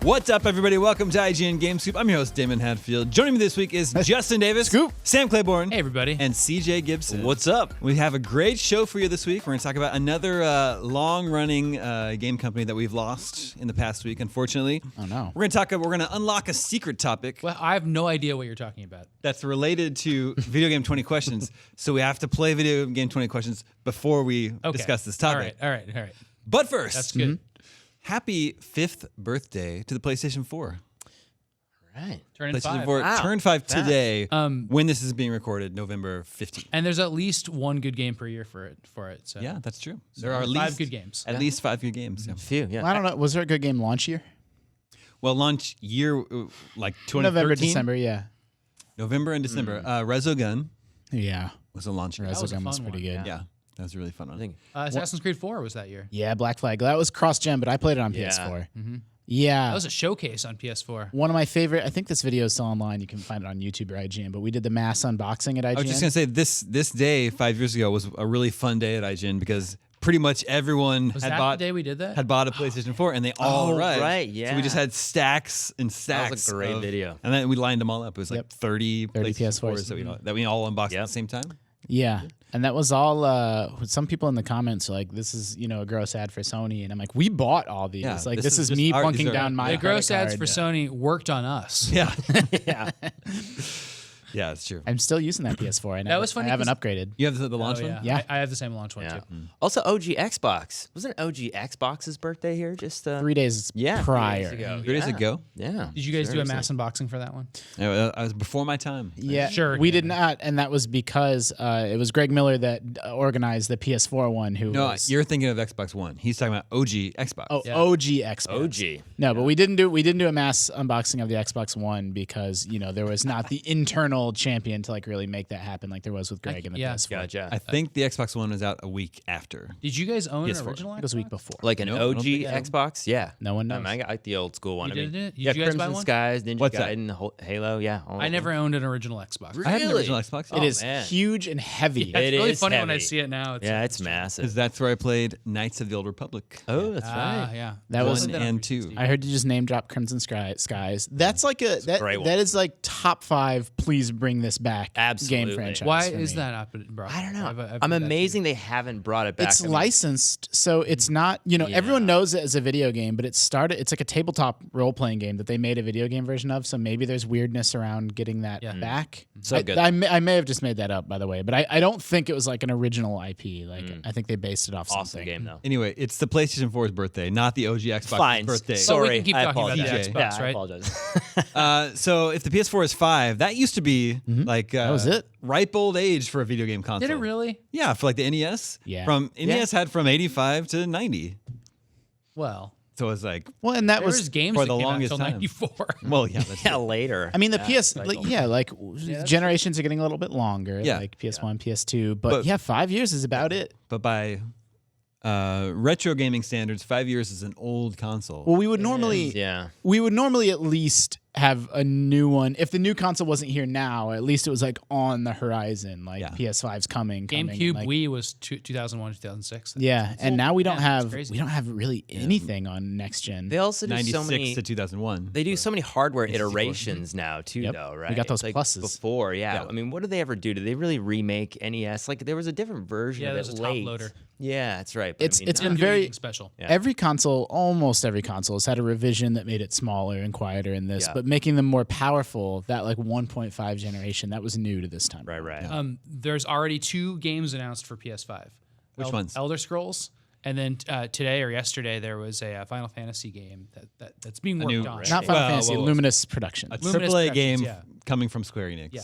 What's up, everybody? Welcome to IGN Game Scoop. I'm your host, Damon Hadfield. Joining me this week is Justin Davis, Scoop, Sam Claiborne, hey everybody, and CJ Gibson. What's up? We have a great show for you this week. We're going to talk about another long-running game company that we've lost in the past week, unfortunately. Oh no. We're going to unlock a secret topic. well, I have no idea what you're talking about. That's related to video game 20 questions. So we have to play video game 20 questions before we discuss this topic. All right. But first, That's good. Happy 5th birthday to the PlayStation 4. Right. Turning PlayStation 5. 4 Wow. turned 5 today. Um, when this is being recorded, November 15th. And there's at least one good game per year for it. So Yeah, that's true. There are at 5 least good games. At least 5 good games. Yeah. Few, yeah. Well, I don't know. Was there a good game launch year? Well, launch year like 2013. November, December, yeah. November and December. Resogun Yeah. was a launch year. was a Resogun was fun pretty one, good. Yeah, that was a really fun one. I think Assassin's Creed 4 was that year. Yeah, Black Flag. That was cross-gen, but I played it on Yeah. PS4. That Yeah. was a showcase on PS4. One of my favorite, I think this video is still online. You can find it on YouTube or IGN, but we did the mass unboxing at IGN. I was just going to say, this day 5 years ago was a really fun day at IGN because pretty much everyone Was had that bought the day we did that? had bought a PlayStation 4 and they all Oh, arrived. right, So yeah. we just had stacks and stacks. That was a great of- video. And then we lined them all up. It was like Yep. 30 PlayStation 4s PS4s. that we all unboxed at Yep. the same time. Yeah. And that was all, some people in the comments are like, this is, a gross ad for Sony. And I'm like, we bought all these. Yeah, like, this this is is just me our- bunking these are- down my the gross credit ads card. for Sony worked on us. Yeah. yeah. Yeah, it's true. I'm still using that PS4. That was funny I haven't 'cause- upgraded. You have the launch Oh, one? Yeah. I have the same launch one Yeah. too. Also, OG Xbox. Wasn't OG Xbox's birthday here? Just 3 days yeah, 3 prior. days ago. 3 days ago? Yeah. Did you guys do a Seriously. mass unboxing for that one? I was before my time. Yeah, Sure, we yeah. did not, and that was because it was Greg Miller that organized the PS4 one. Who No, was, you're thinking of Xbox One. He's talking about OG Xbox. oh, Yeah. OG Xbox. OG. No, but we didn't do a mass unboxing of the Xbox One because there was not the internal champion to like really make that happen like there was with Greg and the yeah. PS4. Gotcha. I think the Xbox One was out a week after. Did you guys own PS4. an original? I think it was a week Xbox? before. Like an Nope, I don't OG think Xbox? Yeah. No one knows. I like the old school one. You I mean, did it? Did yeah, you guys buy Crimson one? Skies, Ninja What's that? Gaiden, Halo. Yeah. all I of never them. owned an original Xbox. I have an Really? original Xbox. It is man. huge and heavy. Yeah, it's It really is funny when I heavy. see it now. Yeah, it's massive. Because that's where I played Knights of the Old Republic. Oh, that's Ah, right. yeah. That was- One That on and 360. two. I heard you just name drop Crimson Skies. That's like a great one. that is like top 5. Please bring this back. Absolutely. Game franchise. Why for is me. that not been brought? I don't know. I've I'm heard that amazing they haven't brought it back. It's I mean, licensed, so it's not, everyone knows it as a video game, but it's like a tabletop role-playing game that they made a video game version of, so maybe there's weirdness around getting that back. So good. I may have just made that up, by the way, but I don't think it was like an original IP. Like, I think they based it off awesome something. game though. Anyway, it's the PlayStation 4's birthday, not the OG Xbox's Fine. birthday. Well, Sorry, we can keep I talking about the apologize. Xbox, Yeah, I right? apologize. So if the PS4 is 5, that used to be like That was it. ripe old age for a video game console. Did it really? Yeah, for like the NES. Yeah. From NES had from 85 to 90. Well, So it's like, Well, and that there was was games for that the came out longest until time. 94. well, yeah, that's Yeah, later. I mean, the Yeah, PS, cycle. generations are getting a little bit longer, Yeah. like PS1, PS2, but yeah, 5 years is about it. But by retro gaming standards, 5 years is an old console. Well, we would normally, yeah. we would normally at least have a new one. If the new console wasn't here now, at least it was like on the horizon, like Yeah. PS5's coming. GameCube, like, Wii was 2001, 2006. Yeah, and now we don't Yeah, it's have crazy. really anything on next gen. They also do 96 so many. to 2001. They do so many hardware 64. iterations now too, Yep. though, We right? got those Like pluses. before. Yeah. Yeah. I mean, what did they ever do? Did they really remake NES? Like there was a different version Yeah, of there's it a top late. loader. Yeah, that's right. But It's- I mean, it's now- been Didn't do very- anything special. Yeah. Every console, almost every console, has had a revision that made it smaller and quieter in this, Yeah. but making them more powerful. That like 1.5 generation, that was new to this time. right. There's already 2 games announced for PS5. Which ones? Elder Scrolls. And then today or yesterday, there was a Final Fantasy game that's being worked new- on. Not Final Well, Fantasy, well, Luminous Production. a Luminous AAA Productions, game yeah. coming from Square Enix. Yeah.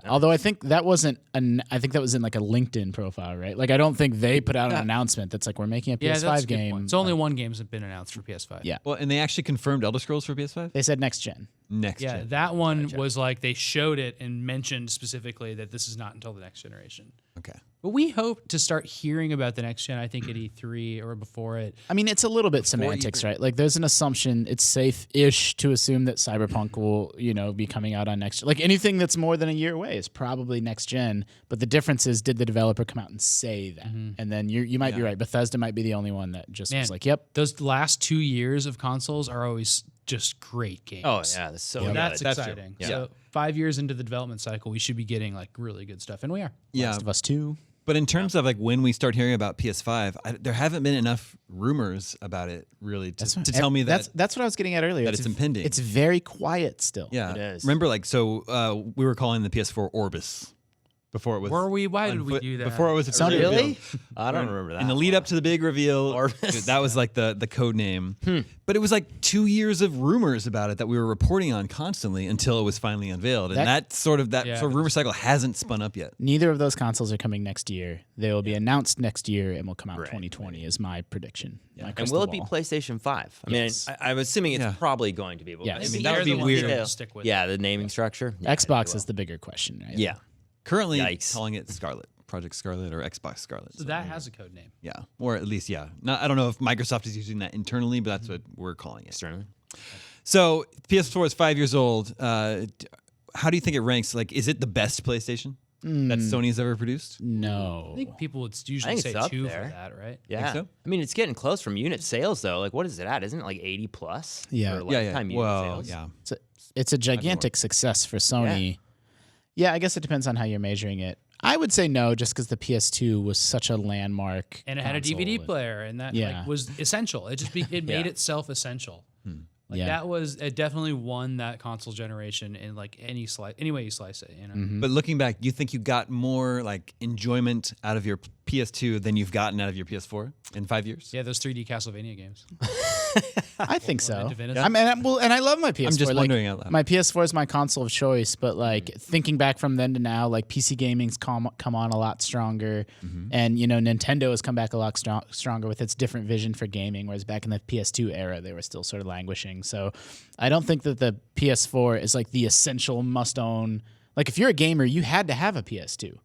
Yeah, although I think that wasn't I think that was in like a LinkedIn profile, right? Like I don't think they put out an announcement that's like we're making a Yeah, PS5 that's a good game. point. It's only one game's been announced for PS5. Yeah. Well, and they actually confirmed Elder Scrolls for PS5 They said next gen. next Yeah, gen. that one was like they showed it and mentioned specifically that this is not until the next generation. Okay. But we hope to start hearing about the next gen, I think, at E3 or before it. I mean, it's a little bit semantics, right? Like, there's an assumption it's safe-ish to assume that Cyberpunk will, be coming out on next. Like anything that's more than a year away is probably next gen. But the difference is, did the developer come out and say that? And then you might be right. Bethesda might be the only one that just Man, was like, "Yep." Those last 2 years of consoles are always just great games. Oh yeah, that's so good. That's That's true. exciting. Yeah. So 5 years into the development cycle, we should be getting like really good stuff, and we are. Yeah. Last of Us 2. But in terms of like when we start hearing about PS5, there haven't been enough rumors about it really to tell me that That's what I was getting at earlier. that it's impending. It's very quiet still. yeah. It is. Remember, like, so we were calling the PS4 Orbis before it was. Were we? Why did we do that? Before it was officially Really? revealed. I don't remember that. In the lead up to the big reveal, Orbis. that was like the code name. But it was like 2 years of rumors about it that we were reporting on constantly until it was finally unveiled. And that sort of rumor cycle hasn't spun up yet. Neither of those consoles are coming next year. They will be announced next year and will come out 2020 is my prediction. My And crystal will it be ball. PlayStation 5? I mean, Yes. I'm assuming it's Yeah. probably going to be. But Yes. I mean, that would be weird. To stick with. Yeah, the naming structure. Yeah, Xbox it is the bigger question, right? will. Yeah. Currently Yikes. calling it Scarlet, Project Scarlet or Xbox Scarlet. So that has a code name. Yeah, or at least, yeah. I don't know if Microsoft is using that internally, but that's what we're calling it. Certainly. So PS4 is 5 years old. How do you think it ranks? Like, is it the best PlayStation that Sony's ever produced? No. I think people would usually think say it's up 2 there. for that, right? Yeah. so? I mean, it's getting close from unit sales though. Like, what is it at? Isn't it like 80 plus? Yeah. For Yeah, lifetime yeah. unit Well, sales? yeah. It's a gigantic success for Sony. Yeah, I guess it depends on how you're measuring it. I would say no, just because the PS2 was such a landmark. And it had a console. DVD player, and that Yeah. like, was essential. It just it made itself essential. Like Yeah. that was it. Definitely won that console generation in like any way you slice it. You know, But looking back, you think you got more like enjoyment out of your PS2 than you've gotten out of your PS4 in 5 years? yeah, those 3D Castlevania games. I think so. Divinity. I mean, and I love my PS4. I'm just like, wondering out loud. My PS4 is my console of choice, but like thinking back from then to now, like PC gaming's come on a lot stronger, and Nintendo has come back a lot stronger with its different vision for gaming. Whereas back in the PS2 era, they were still sort of languishing. So I don't think that the PS4 is like the essential must-own. Like if you're a gamer, you had to have a PS2.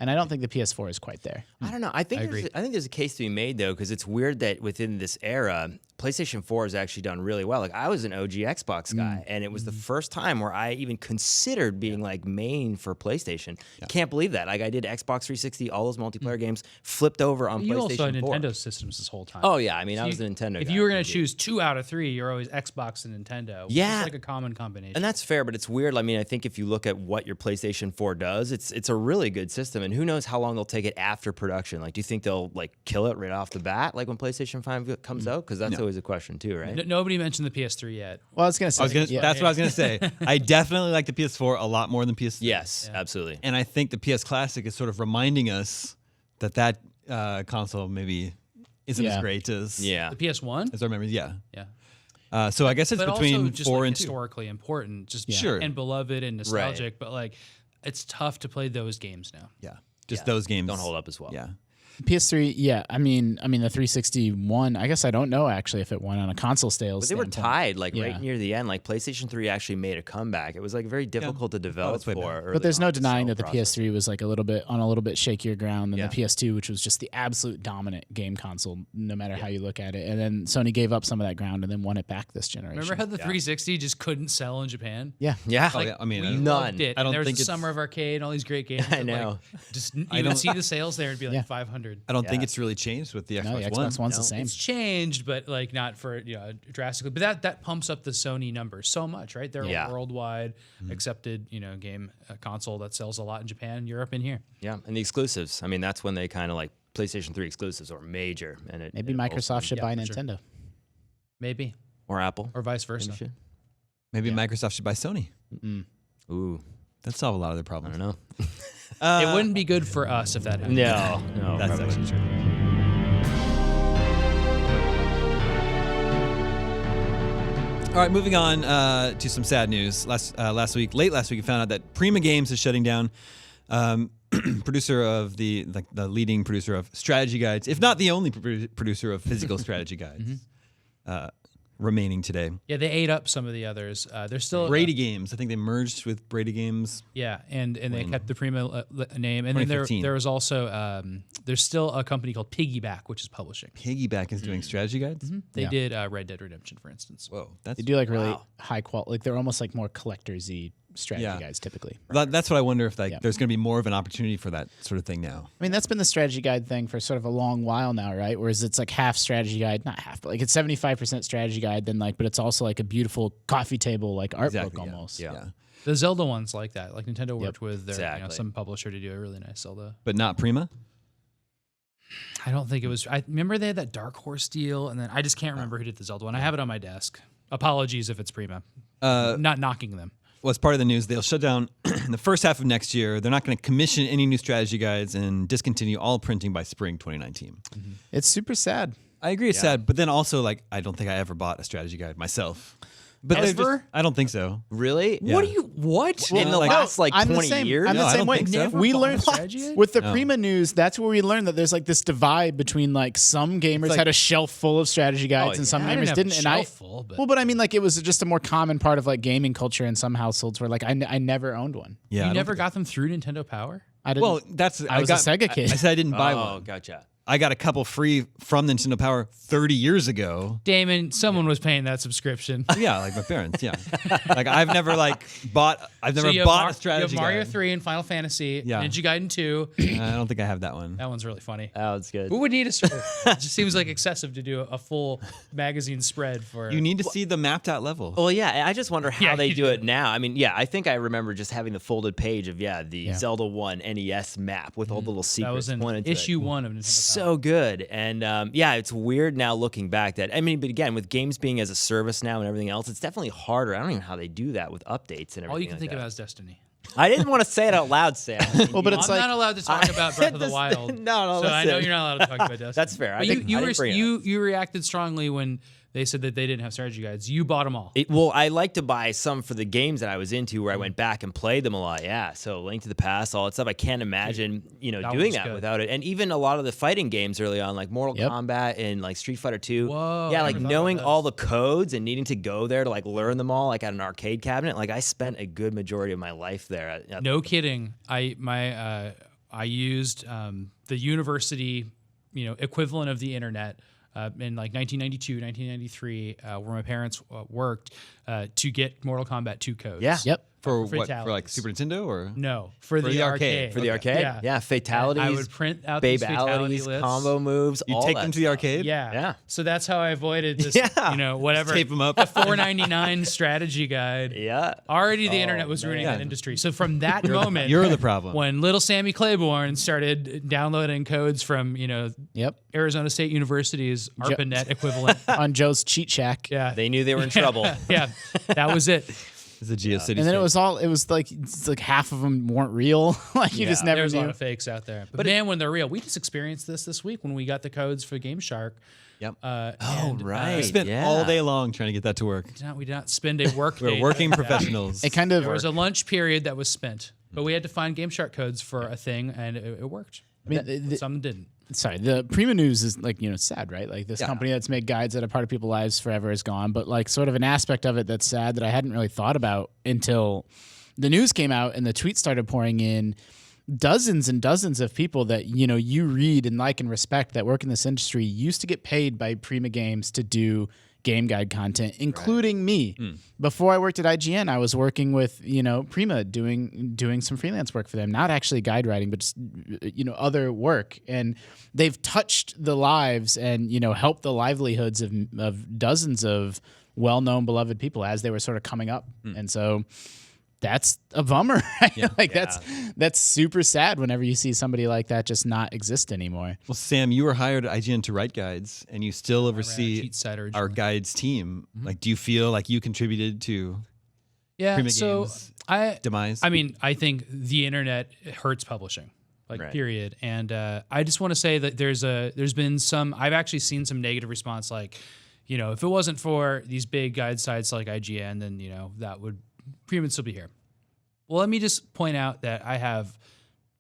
And I don't think the PS4 is quite there. I don't know. I think there's a case to be made though, because it's weird that within this era, PlayStation 4 has actually done really well. Like I was an OG Xbox guy, and it was the first time where I even considered being like main for PlayStation. Can't believe that. Like I did Xbox 360, all those multiplayer games, flipped over on You PlayStation also had 4. Nintendo systems this whole time. Oh yeah, I mean I was a Nintendo. If guy. you were going to choose 2 out of 3, you're always Xbox and Nintendo. Which Yeah. is like a common combination. And that's fair, but it's weird. I mean, I think if you look at what your PlayStation 4 does, it's a really good system, and who knows how long they'll take it after production. Like, do you think they'll like kill it right off the bat, like when PlayStation 5 comes out? Because that's always a question too, right? Nobody mentioned the PS3 yet. Well, I was gonna say That's what I was gonna say. I definitely like the PS4 a lot more than PS3. Yes, absolutely. And I think the PS Classic is sort of reminding us that console maybe isn't as great as Yeah. The PS1? as our memories. Yeah. Yeah. So I guess it's But between also just 4 like and 2. historically important, just Sure. and beloved and nostalgic. But like, it's tough to play those games now. Yeah. Just those games Don't hold up as well. Yeah. PS3, yeah. I mean, the 360 won. I guess I don't know actually if it won on a console sales. But they were standpoint. tied, like Yeah. right near the end. Like PlayStation 3 actually made a comeback. It was like very difficult to develop it's way for. better. early But there's no on, denying so that the process. PS3 was like a little bit shakier ground than Yeah. the PS2, which was just the absolute dominant game console, no matter how you look at it. And then Sony gave up some of that ground and then won it back this generation. Remember how the 360 just couldn't sell in Japan? Yeah. Yeah. Oh, yeah. I mean, we none. loved it. I don't There was think the it's- Summer of Arcade, all these great games. I that, know. Like, just you would see the sales there and be like Yeah. 500. I don't think it's really changed with the Xbox No, the One. Xbox One's the same. It's changed, but like not for drastically. But that pumps up the Sony numbers so much, right? They're Yeah. a worldwide accepted game console that sells a lot in Japan, Europe, and here. Yeah. And the exclusives. I mean, that's when they kind of like PlayStation 3 exclusives are major. And Maybe it Microsoft should buy for sure. Nintendo. Maybe or Apple. or vice versa. Maybe should. Maybe Microsoft should buy Sony. Ooh, That'd solve a lot of their I problems. don't know. It wouldn't be good for us if that happened. No, That's probably actually not. true. All right, moving on to some sad news. Late last week, we found out that Prima Games is shutting down. Producer of the leading producer of strategy guides, if not the only producer of physical strategy guides, remaining today. Yeah, they ate up some of the others. They're still Brady Games. I think they merged with Brady Games. Yeah, and they kept the Prima name, and then 2015. there was also there's still a company called Piggyback, which is publishing. Piggyback is doing strategy guides. They did Red Dead Redemption, for instance. Whoa, that's They do like really high quality, like they're almost like more collectors-y strategy guides typically. That's what I wonder if there's going to be more of an opportunity for that sort of thing now. I mean, that's been the strategy guide thing for sort of a long while now, right? Whereas it's like half strategy guide, not half, but like it's 75% strategy guide, then like, but it's also like a beautiful coffee table like art book almost. Yeah. The Zelda ones like that. Like Nintendo worked with their Exactly. some publisher to do a really nice Zelda. But not Prima? I don't think it was. I remember they had that Dark Horse deal, and then I just can't remember who did the Zelda one. I have it on my desk. Apologies if it's Prima. Not knocking them. Well, as part of the news, they'll shut down in the first half of next year. They're not going to commission any new strategy guides and discontinue all printing by spring 2019. Mm-hmm. It's super sad. I agree it's sad, but then also, like, I don't think I ever bought a strategy guide myself. But they're Ever? just, I don't think so. Really? Yeah. What do you? What? In the last like I'm the 20 same. years? I'm No, the I same don't way. think so. We Never learned bought a strategy guide? with the Prima news. That's where we learned that there's like this divide between like some gamers had a shelf full of strategy guides and some I gamers didn't have didn't. a And I shelf full, but- but I mean, like it was just a more common part of like gaming culture in some households where like I never owned one. Yeah, I You don't never think- got them through Nintendo Power? I didn't. Well, that's I was a Sega kid. I said I didn't buy Oh, one. gotcha. I got a couple free from Nintendo Power 30 years ago. Damon, someone was paying that subscription. Yeah, like my parents. Yeah, like I've never bought So you have a strategy You have Mario guide. 3 and Final Fantasy, Yeah. Ninja Gaiden 2. I don't think I have that one. That one's really funny. Oh, it's good. Who would need a spread? It just seems like excessive to do a full magazine spread for. You need to see the mapped out level. Well, yeah, I just wonder how Yeah, they you do do. it now. I mean, yeah, I think I remember just having the folded page of the Zelda 1 NES map with all the little that secrets was in pointed to it. issue 1 of Nintendo Power. So good. And yeah, it's weird now looking back that, I mean, but again, with games being as a service now and everything else, it's definitely harder. I don't even know how they do that with updates and everything. All you can like think that. about is Destiny. I didn't want to say it out loud, Sam. well, but it's I'm like not allowed to talk about Breath of the Wild. No, so I know listen. you're not allowed to talk about Destiny. That's fair. But I didn't bring it up. you reacted strongly when they said that they didn't have strategy guides. You bought them all. Well, I like to buy some for the games that I was into where I went back and played them a lot. Yeah. So Link to the Past, all that stuff. I can't imagine, that doing one's that good. without it. And even a lot of the fighting games early on, like Mortal Kombat and like Street Fighter 2. Whoa, yeah, I like never thought knowing about all the codes and needing to go there to like learn them all, like at an arcade cabinet. Like I spent a good majority of my life there. No kidding. I used the university, equivalent of the internet in like 1992, 1993, where my parents worked to get Mortal Kombat 2 codes. Yeah. yep. For what? For like fatalities. Super Nintendo or? No, for the arcade. For the arcade? Yeah. Yeah, fatalities. I would print out these fatality Babalities, lists. combo moves. You all take that them to the stuff. arcade? Yeah. Yeah. So that's how I avoided this, Yeah. whatever. Tape 'em up. The $4.99 strategy guide. Yeah. Already the internet was ruining that industry. So from that moment, You're the problem. when little Sammy Claiborne started downloading codes from, Yep. Arizona State University's ARPANET equivalent. On Joe's Cheat Shack. Yeah. They knew they were in trouble. Yeah. That was it. It's a GeoCity. And then it was like half of them weren't real. Like you just never There's a lot knew. of fakes out there. But man, when they're real, we just experienced this week when we got the codes for Game Shark. Yep. right. Spent yeah. all day long trying to get that to work. We did not spend a work We're day. working professionals. It kind of There was a lunch period that was spent, but we had to find Game Shark codes for a thing, and it worked. I mean, Some didn't. sorry, the Prima news is like, sad, right? Like this company that's made guides that are part of people's lives forever is gone. But like sort of an aspect of it that's sad that I hadn't really thought about until the news came out and the tweets started pouring in. Dozens and dozens of people that, you read and like and respect that work in this industry used to get paid by Prima Games to do game guide content, including me. Before I worked at IGN, I was working with, Prima doing some freelance work for them, not actually guide writing, but just, other work. And they've touched the lives and, helped the livelihoods of dozens of well-known, beloved people as they were sort of coming up. And so that's a bummer. Right? That's super sad whenever you see somebody like that just not exist anymore. Well, Sam, you were hired at IGN to write guides, and you still oversee cheat site our originally. guides team. Like, do you feel like you contributed to Yeah. Prima So Games' I demise? I mean, I think the internet hurts publishing, period. And I just want to say that there's been some. I've actually seen some negative response, like, if it wasn't for these big guide sites like IGN, then that would Prima would still be here. Well, let me just point out that I have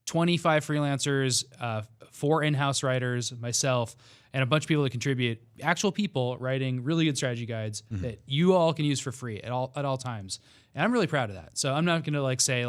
25 freelancers, 4 in-house writers, myself, and a bunch of people that contribute. Actual people writing really good strategy guides that you all can use for free at all times, and I'm really proud of that. So I'm not going to say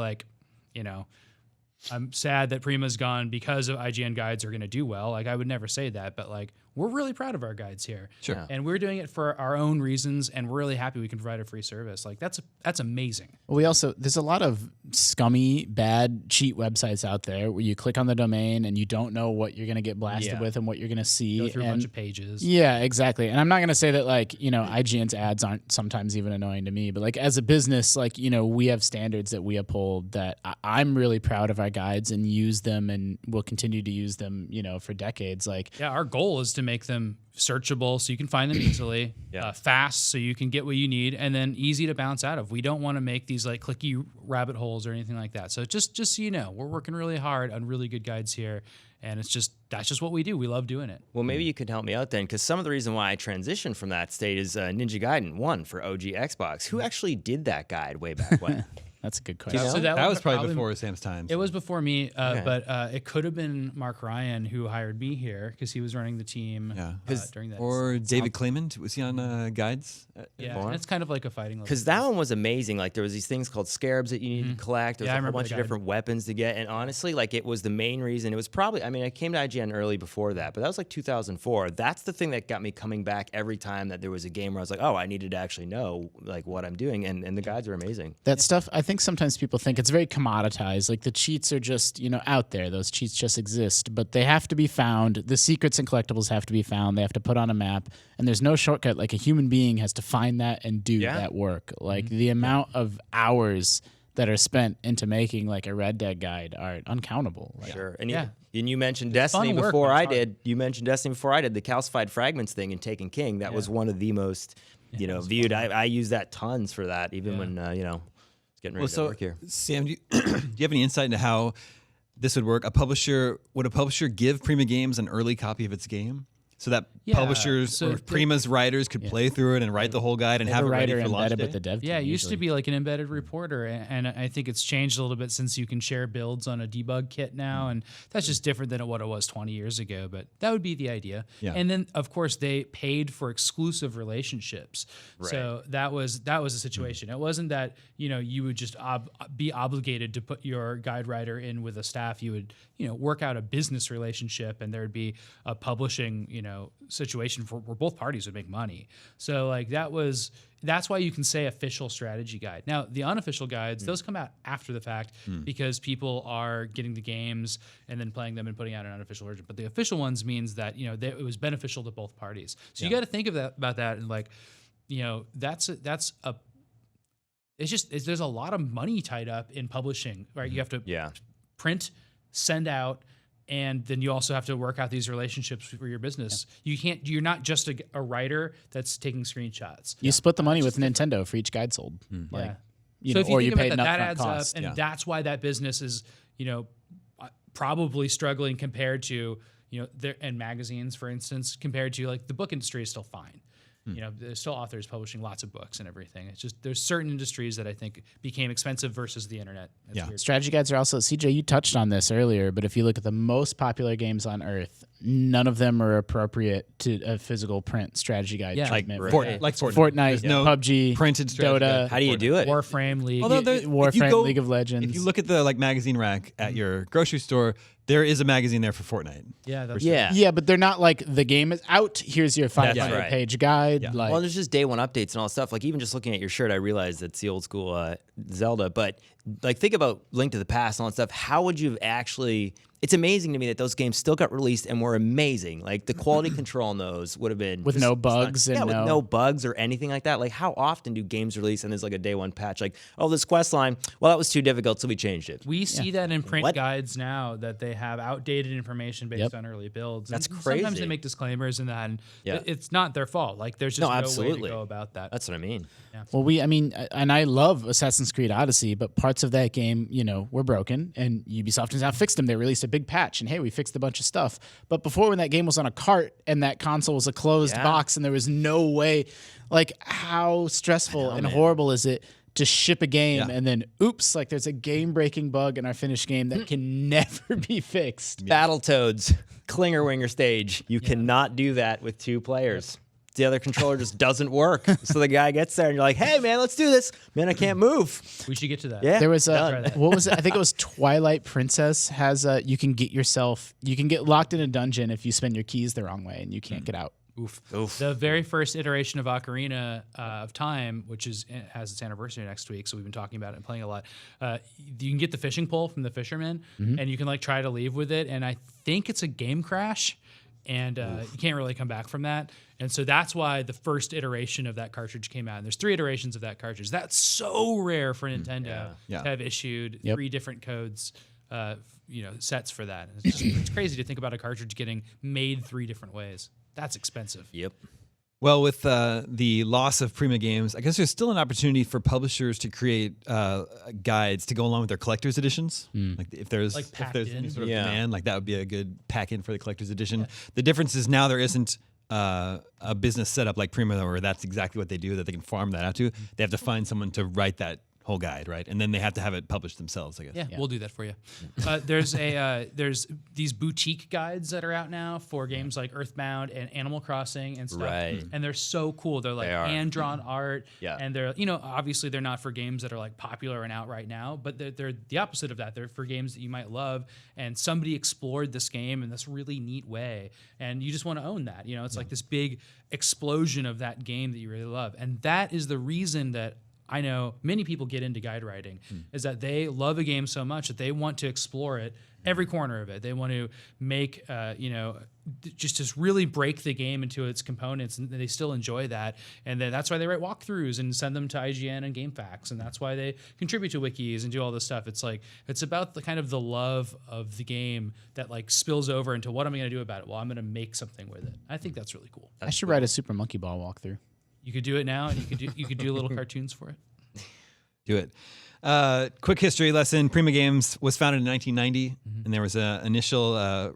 I'm sad that Prima's gone because of IGN guides are going to do well. Like I would never say that, but like we're really proud of our guides here. Sure. And we're doing it for our own reasons, and we're really happy we can provide a free service. Like that's amazing. We also, there's a lot of scummy, bad, cheat websites out there where you click on the domain and you don't know what you're going to get blasted with and what you're going to see. Go through a bunch of pages. Yeah, exactly. And I'm not going to say that like, you know, IGN's ads aren't sometimes even annoying to me, but like as a business, like, you know, we have standards that we uphold that I'm really proud of our guides and use them and will continue to use them, you know, for decades. Like, yeah, our goal is to make them searchable so you can find them easily, fast so you can get what you need, and then easy to bounce out of. We don't want to make these like clicky rabbit holes or anything like that. So just so you know, we're working really hard on really good guides here, and that's just what we do. We love doing it. Well, maybe you could help me out then, because some of the reason why I transitioned from that state is Ninja Gaiden 1 for OG Xbox. Who actually did that guide way back when? that's a good question. So That was probably before Sam's time. It was before me, but it could have been Mark Ryan who hired me here because he was running the team during that. Or David Clayman, was he on guides? And it's kind of like a fighting. Because that one was amazing. Like there was these things called scarabs that you needed to collect. There was a whole bunch of different weapons to get. And honestly, like it was the main reason. It was probably, I mean, I came to IGN early before that, but that was like 2004. That's the thing that got me coming back every time that there was a game where I was like, oh, I needed to actually know like what I'm doing. And the guides are amazing. That stuff, I think sometimes people think it's very commoditized. Like the cheats are just, you know, out there. Those cheats just exist, but they have to be found. The secrets and collectibles have to be found. They have to put on a map, and there's no shortcut. Like a human being has to find that and do that work. Like the amount of hours that are spent into making like a Red Dead guide are uncountable. Like, Sure. And you mentioned Destiny work, before but I it's hard. did. You mentioned Destiny before I did. The calcified fragments thing in Taken King. That was one of the most, you know, viewed. I use that tons for that, even when, you know, it's getting ready to work here. Sam, do you have any insight into how this would work? Would a publisher give Prima Games an early copy of its game? So that publishers or Prima's writers could play through it and write the whole guide and have it ready for launch day? with the dev team, Yeah, it used usually. to be like an embedded reporter, and I think it's changed a little bit since you can share builds on a debug kit now, and that's just different than what it was 20 years ago, but that would be the idea. Yeah. And then, of course, they paid for exclusive relationships. So that was a situation. It wasn't that, you know, you would just be obligated to put your guide writer in with a staff. You would, you know, work out a business relationship, and there'd be a publishing, you know, situation where both parties would make money. So like that's why you can say official strategy guide. Now the unofficial guides, those come out after the fact because people are getting the games and then playing them and putting out an unofficial version. But the official ones means that, you know, it was beneficial to both parties. So you got to think about that, and like, you know, there's a lot of money tied up in publishing, right? You have to print, send out, and then you also have to work out these relationships for your business. You're not just a writer that's taking screenshots. You split the money with Nintendo for each guide sold. Like, you know, So if you or think you about paid an that upfront adds cost. up, and that's why that business is, you know, probably struggling compared to, you know, and magazines, for instance, compared to like the book industry is still fine. You know, there's still authors publishing lots of books and everything. It's just there's certain industries that I think became expensive versus the internet. That's weird. Strategy guides are also, CJ, you touched on this earlier, but if you look at the most popular games on Earth, none of them are appropriate to a physical print strategy guide treatment. Like Fortnite, no PUBG, printed strategy Dota. guide. How do you do it? Warframe, League. Although Warframe, League of Legends. If you look at the like magazine rack at your grocery store, there is a magazine there for Fortnite. that's Yeah, but they're not like the game is out. Here's your 500-page guide. Yeah. Like, Well, there's just day one updates and all that stuff. Like even just looking at your shirt, I realized it's the old school Zelda. But like think about Link to the Past and all that stuff. How would you have actually? It's amazing to me that those games still got released and were amazing. Like the quality control on those would have been with no bugs and with no bugs or anything like that. Like how often do games release and there's like a day one patch? Like, oh, this quest line, well, that was too difficult, so we changed it. We see that in print guides now, that they have outdated information based on early builds. That's and crazy. Sometimes they make disclaimers and that, and it's not their fault. Like there's just no way to go about that. That's what I mean. Well, and I love Assassin's Creed Odyssey, but parts of that game, you know, were broken, and Ubisoft has now fixed them. They released a big patch, and hey, we fixed a bunch of stuff. But before, when that game was on a cart and that console was a closed box and there was no way, like how stressful and horrible is it to ship a game and then, oops, like there's a game-breaking bug in our finished game that can never be fixed. Battletoads, Clinger Winger stage. You cannot do that with two players. the other controller just doesn't work. So the guy gets there and you're like, hey man, let's do this. Man, I can't move. We should get to that. Yeah. There was Try that. what was it? I think it was Twilight Princess has you can get locked in a dungeon if you spend your keys the wrong way and you can't get out. Oof. The very first iteration of Ocarina of Time, which has its anniversary next week, so we've been talking about it and playing a lot. You can get the fishing pole from the fisherman, and you can like try to leave with it. And I think it's a game crash, and you can't really come back from that. And so that's why the first iteration of that cartridge came out. And there's 3 iterations of that cartridge. That's so rare for Nintendo to have issued 3 different codes. Sets for that. It's crazy to think about a cartridge getting made 3 different ways. That's expensive. Yep. Well, with the loss of Prima Games, I guess there's still an opportunity for publishers to create guides to go along with their collector's editions. Like if there's any sort of demand, like that would be a good pack-in for the collector's edition. The difference is now there isn't a business setup like Prima where that's exactly what they do, that they can farm that out to. They have to find someone to write that whole guide, right? And then they have to have it published themselves, I guess. Yeah, we'll do that for you. There's these boutique guides that are out now for games like Earthbound and Animal Crossing and stuff. Right. And they're so cool. They're like hand-drawn art. Yeah. And they're, obviously they're not for games that are like popular and out right now, but they're the opposite of that. They're for games that you might love. And somebody explored this game in this really neat way. And you just want to own that. It's like this big explosion of that game that you really love. And that is the reason that I know many people get into guide writing, is that they love a game so much that they want to explore it, every corner of it. They want to make, just really break the game into its components, and they still enjoy that. And then that's why they write walkthroughs and send them to IGN and GameFAQs, and that's why they contribute to wikis and do all this stuff. It's like, it's about the kind of the love of the game that like spills over into what am I going to do about it? Well, I'm going to make something with it. I think that's really cool. I should write a Super Monkey Ball walkthrough. You could do it now, and you could do little cartoons for it. Do it. Quick history lesson. Prima Games was founded in 1990, and there was an initial a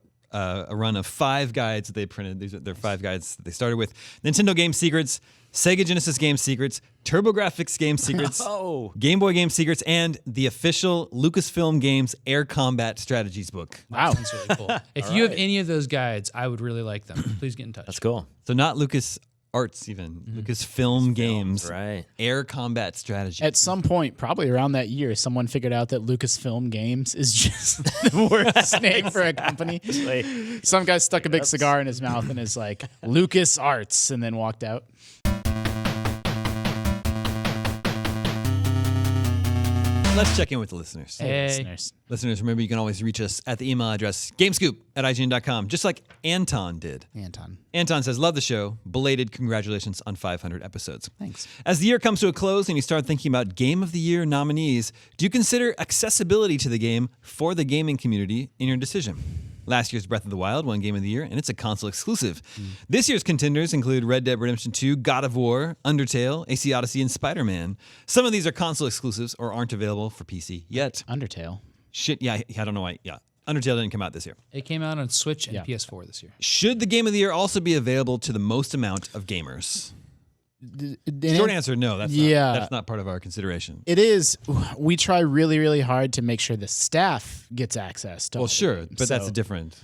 run of 5 guides that they printed. They're 5 guides that they started with. Nintendo Game Secrets, Sega Genesis Game Secrets, TurboGrafx Game Secrets, Game Boy Game Secrets, and the official Lucasfilm Games Air Combat Strategies book. Wow, that's really cool. If you have any of those guides, I would really like them. Please get in touch. That's cool. So not Lucas Arts even, Lucasfilm Games, right? Air Combat Strategy. At some point, probably around that year, someone figured out that Lucasfilm Games is just the worst name for a company. Some guy stuck a big cigar in his mouth and is like, Lucas Arts, and then walked out. Let's check in with the listeners. Hey. Listeners. Remember, you can always reach us at the email address gamescoop@ign.com, just like Anton did. Anton says, love the show. Belated congratulations on 500 episodes. Thanks. As the year comes to a close and you start thinking about Game of the Year nominees, do you consider accessibility to the game for the gaming community in your decision? Last year's Breath of the Wild won Game of the Year, and it's a console exclusive. This year's contenders include Red Dead Redemption 2, God of War, Undertale, AC Odyssey, and Spider-Man. Some of these are console exclusives or aren't available for PC yet. Undertale. I don't know why. Yeah, Undertale didn't come out this year. It came out on Switch and PS4 this year. Should the Game of the Year also be available to the most amount of gamers? Short answer, no. That's not part of our consideration. It is. We try really, really hard to make sure the staff gets access to all the sure, games. but that's a different.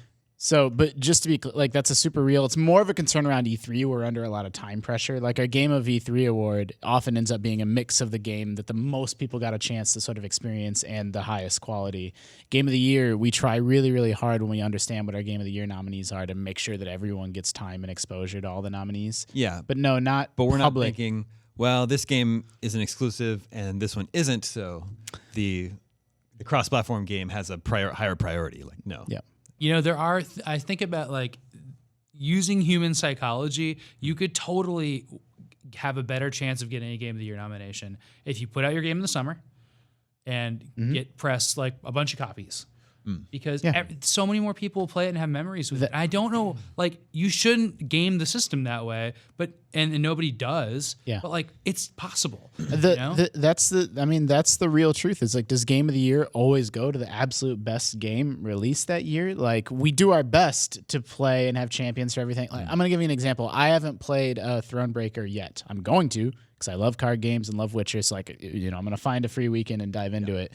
But just to be like, that's a super real. It's more of a concern around E3. We're under a lot of time pressure. Like our Game of E3 award often ends up being a mix of the game that the most people got a chance to sort of experience and the highest quality. Game of the Year, we try really, really hard when we understand what our Game of the Year nominees are to make sure that everyone gets time and exposure to all the nominees. Yeah. But no, not But we're public. not thinking, well, this game is an exclusive and this one isn't, so the cross-platform game has a higher priority. Like, no. Yeah. I think about like using human psychology. You could totally have a better chance of getting a Game of the Year nomination if you put out your game in the summer and get pressed like a bunch of copies. Because so many more people play it and have memories with it. I don't know, like you shouldn't game the system that way, but and nobody does. Yeah. But like it's possible. That's the real truth. Is like, does Game of the Year always go to the absolute best game released that year? Like we do our best to play and have champions for everything. Like I'm gonna give you an example. I haven't played Thronebreaker yet. I'm going to because I love card games and love Witcher. So like I'm gonna find a free weekend and dive into it.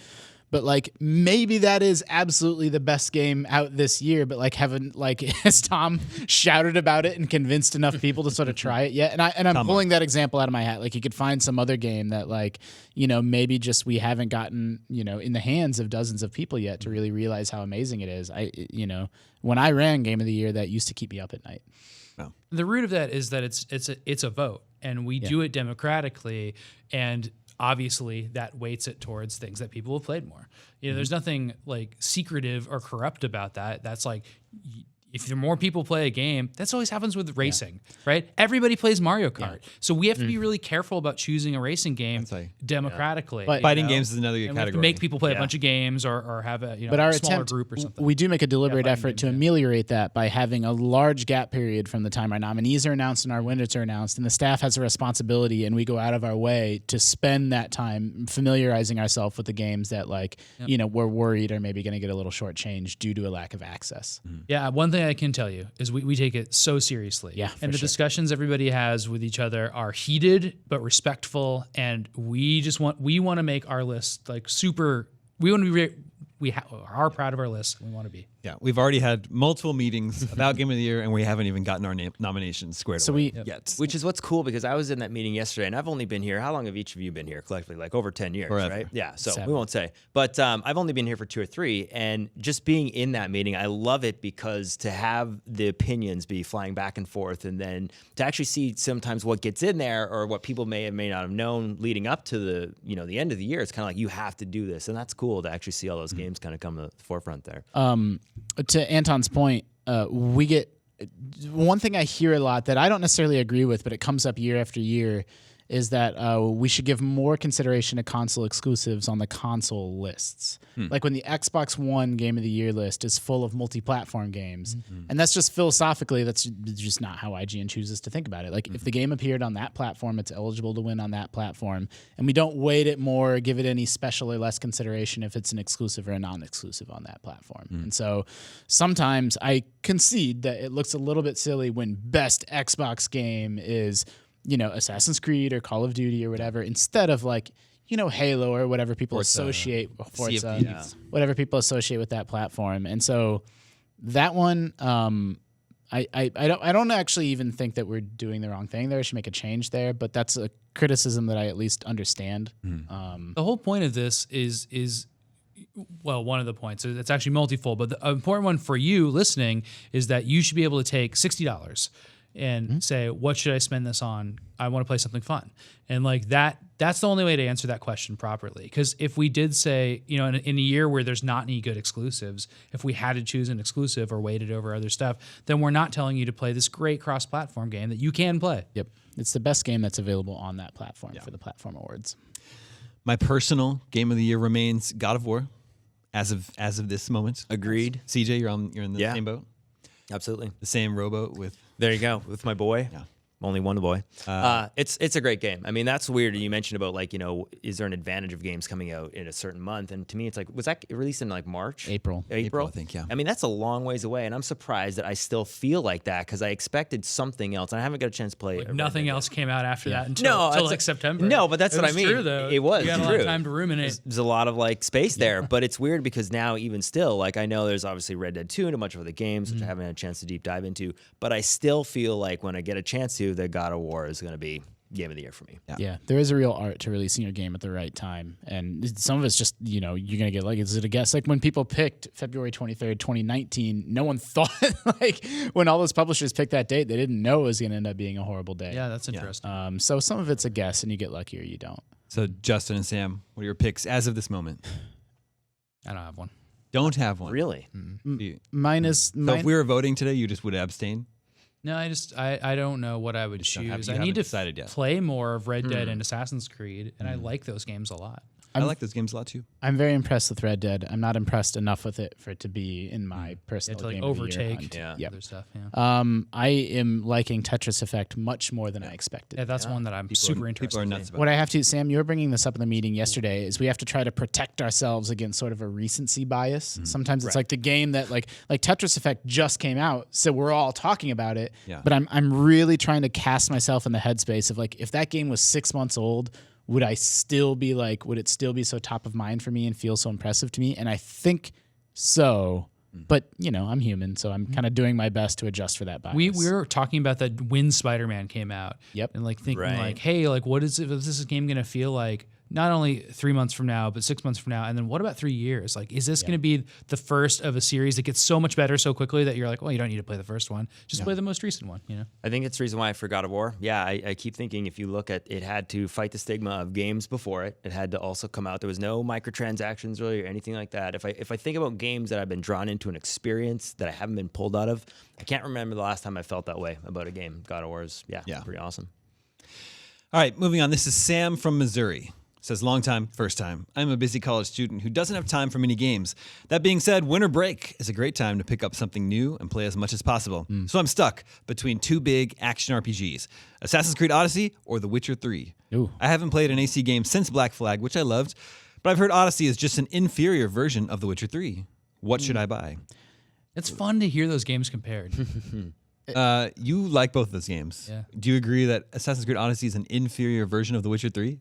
but like maybe that is absolutely the best game out this year, but like haven't like has Tom shouted about it and convinced enough people to sort of try it yet? And I'm pulling that example out of my hat. Like you could find some other game that like, you know, maybe just we haven't gotten, you know, in the hands of dozens of people yet to really realize how amazing it is. You know, when I ran Game of the Year, that used to keep me up at night. Oh. The root of that is that it's a vote, and we do it democratically, and obviously that weights it towards things that people have played more. You know, there's nothing like secretive or corrupt about that. That's like, if there more people play a game, that's always happens with racing, right? Everybody plays Mario Kart. So we have to be really careful about choosing a racing game democratically. But fighting games is another and we category. have to make people play a bunch of games or have a But our smaller attempt, group or something. we do make a deliberate effort to ameliorate that by having a large gap period from the time our nominees are announced and our winners are announced, and the staff has a responsibility, and we go out of our way to spend that time familiarizing ourselves with the games that, like, you know, we're worried are maybe going to get a little shortchanged due to a lack of access. Yeah, one thing I can tell you is we take it so seriously. Yeah, and the discussions everybody has with each other are heated but respectful, and we want to make our list like super. We want to be. We are proud of our list. We want to be. Yeah, we've already had multiple meetings about Game of the Year, and we haven't even gotten our nominations squared away yet. Which is what's cool, because I was in that meeting yesterday, and I've only been here. How long have each of you been here collectively? Like over 10 years, Forever. right? Yeah, so 7. we won't say. But I've only been here for 2 or 3, and just being in that meeting, I love it because to have the opinions be flying back and forth, and then to actually see sometimes what gets in there or what people may not have known leading up to the end of the year. It's kind of like you have to do this, and that's cool to actually see all those games kind of come to the forefront there. To Anton's point, we get one thing I hear a lot that I don't necessarily agree with, but it comes up year after year, is that we should give more consideration to console exclusives on the console lists. Like when the Xbox One Game of the Year list is full of multi-platform games. And that's just philosophically, that's just not how IGN chooses to think about it. Like if the game appeared on that platform, it's eligible to win on that platform. And we don't weight it more, give it any special or less consideration if it's an exclusive or a non-exclusive on that platform. And so sometimes I concede that it looks a little bit silly when best Xbox game is, you know, Assassin's Creed or Call of Duty or whatever, instead of like, you know, Halo or whatever people associate whatever people associate with that platform. And so that one, I don't actually even think that we're doing the wrong thing there. I should make a change there, but that's a criticism that I at least understand. The whole point of this is well, one of the points, it's actually multifold, but the important one for you listening is that you should be able to take $60 and say, what should I spend this on? I want to play something fun. And like that's the only way to answer that question properly. Because if we did say, you know, in a year where there's not any good exclusives, if we had to choose an exclusive or weighted over other stuff, then we're not telling you to play this great cross-platform game that you can play. Yep. It's the best game that's available on that platform for the Platform Awards. My personal Game of the Year remains God of War, as of this moment. Agreed. CJ, you're in the same boat. Absolutely. The same rowboat with. There you go, with my boy. Yeah. Only one boy. It's a great game. I mean, that's weird. You mentioned about like, you know, is there an advantage of games coming out in a certain month? And to me, it's like, was that released in like March? April, I think, yeah. I mean, that's a long ways away, and I'm surprised that I still feel like that because I expected something else, and I haven't got a chance to play it. Nothing else came out after that until like September. No, but that's what I mean. True, though. It was You got a lot of time to ruminate. There's a lot of like space there, but it's weird because now even still, like I know there's obviously Red Dead 2 and a bunch of other games which I haven't had a chance to deep dive into, but I still feel like when I get a chance to, that God of War is going to be Game of the Year for me. Yeah, there is a real art to releasing your game at the right time. And some of it's just, you know, you're going to get like, is it a guess? Like when people picked February 23rd, 2019, no one thought, like when all those publishers picked that date, they didn't know it was going to end up being a horrible day. Yeah, that's interesting. So some of it's a guess and you get lucky or you don't. So Justin and Sam, what are your picks as of this moment? I don't have one. Don't have one. Really? Mine is... So if we were voting today, you just would abstain? No, I don't know what I would choose. I need to decided yet. play more of Red Dead and Assassin's Creed, and I like those games a lot. I like those games a lot too. I'm very impressed with Red Dead. I'm not impressed enough with it for it to be in my personal To like game of the year overtake hunt. other stuff. Yeah. I am liking Tetris Effect much more than I expected. Yeah, that's one that I'm super interested People are in. nuts about What I have to, Sam, you were bringing this up in the meeting yesterday, is we have to try to protect ourselves against sort of a recency bias. Sometimes it's like the game that like Tetris Effect just came out, so we're all talking about it. Yeah. But I'm really trying to cast myself in the headspace of like, if that game was 6 months old, would I still be like, would it still be so top of mind for me and feel so impressive to me? And I think so. But, you know, I'm human, so I'm kind of doing my best to adjust for that bias. We were talking about that when Spider-Man came out. Yep. And like thinking Right. like, hey, like what is this game going to feel like? Not only 3 months from now, but 6 months from now. And then what about 3 years? Like, is this going to be the first of a series that gets so much better so quickly that you're like, well, you don't need to play the first one. Just play the most recent one, you know? I think it's the reason why I forgot God of War. Yeah, I keep thinking if you look at it, had to fight the stigma of games before it. It had to also come out. There was no microtransactions really or anything like that. If I think about games that I've been drawn into an experience that I haven't been pulled out of, I can't remember the last time I felt that way about a game. God of War is pretty awesome. All right, moving on. This is Sam from Missouri. Says, long time, first time. I'm a busy college student who doesn't have time for many games. That being said, winter break is a great time to pick up something new and play as much as possible. So I'm stuck between two big action RPGs, Assassin's Creed Odyssey or The Witcher 3. Ooh. I haven't played an AC game since Black Flag, which I loved, but I've heard Odyssey is just an inferior version of The Witcher 3. What should I buy? It's fun to hear those games compared. You like both of those games. Yeah. Do you agree that Assassin's Creed Odyssey is an inferior version of The Witcher 3?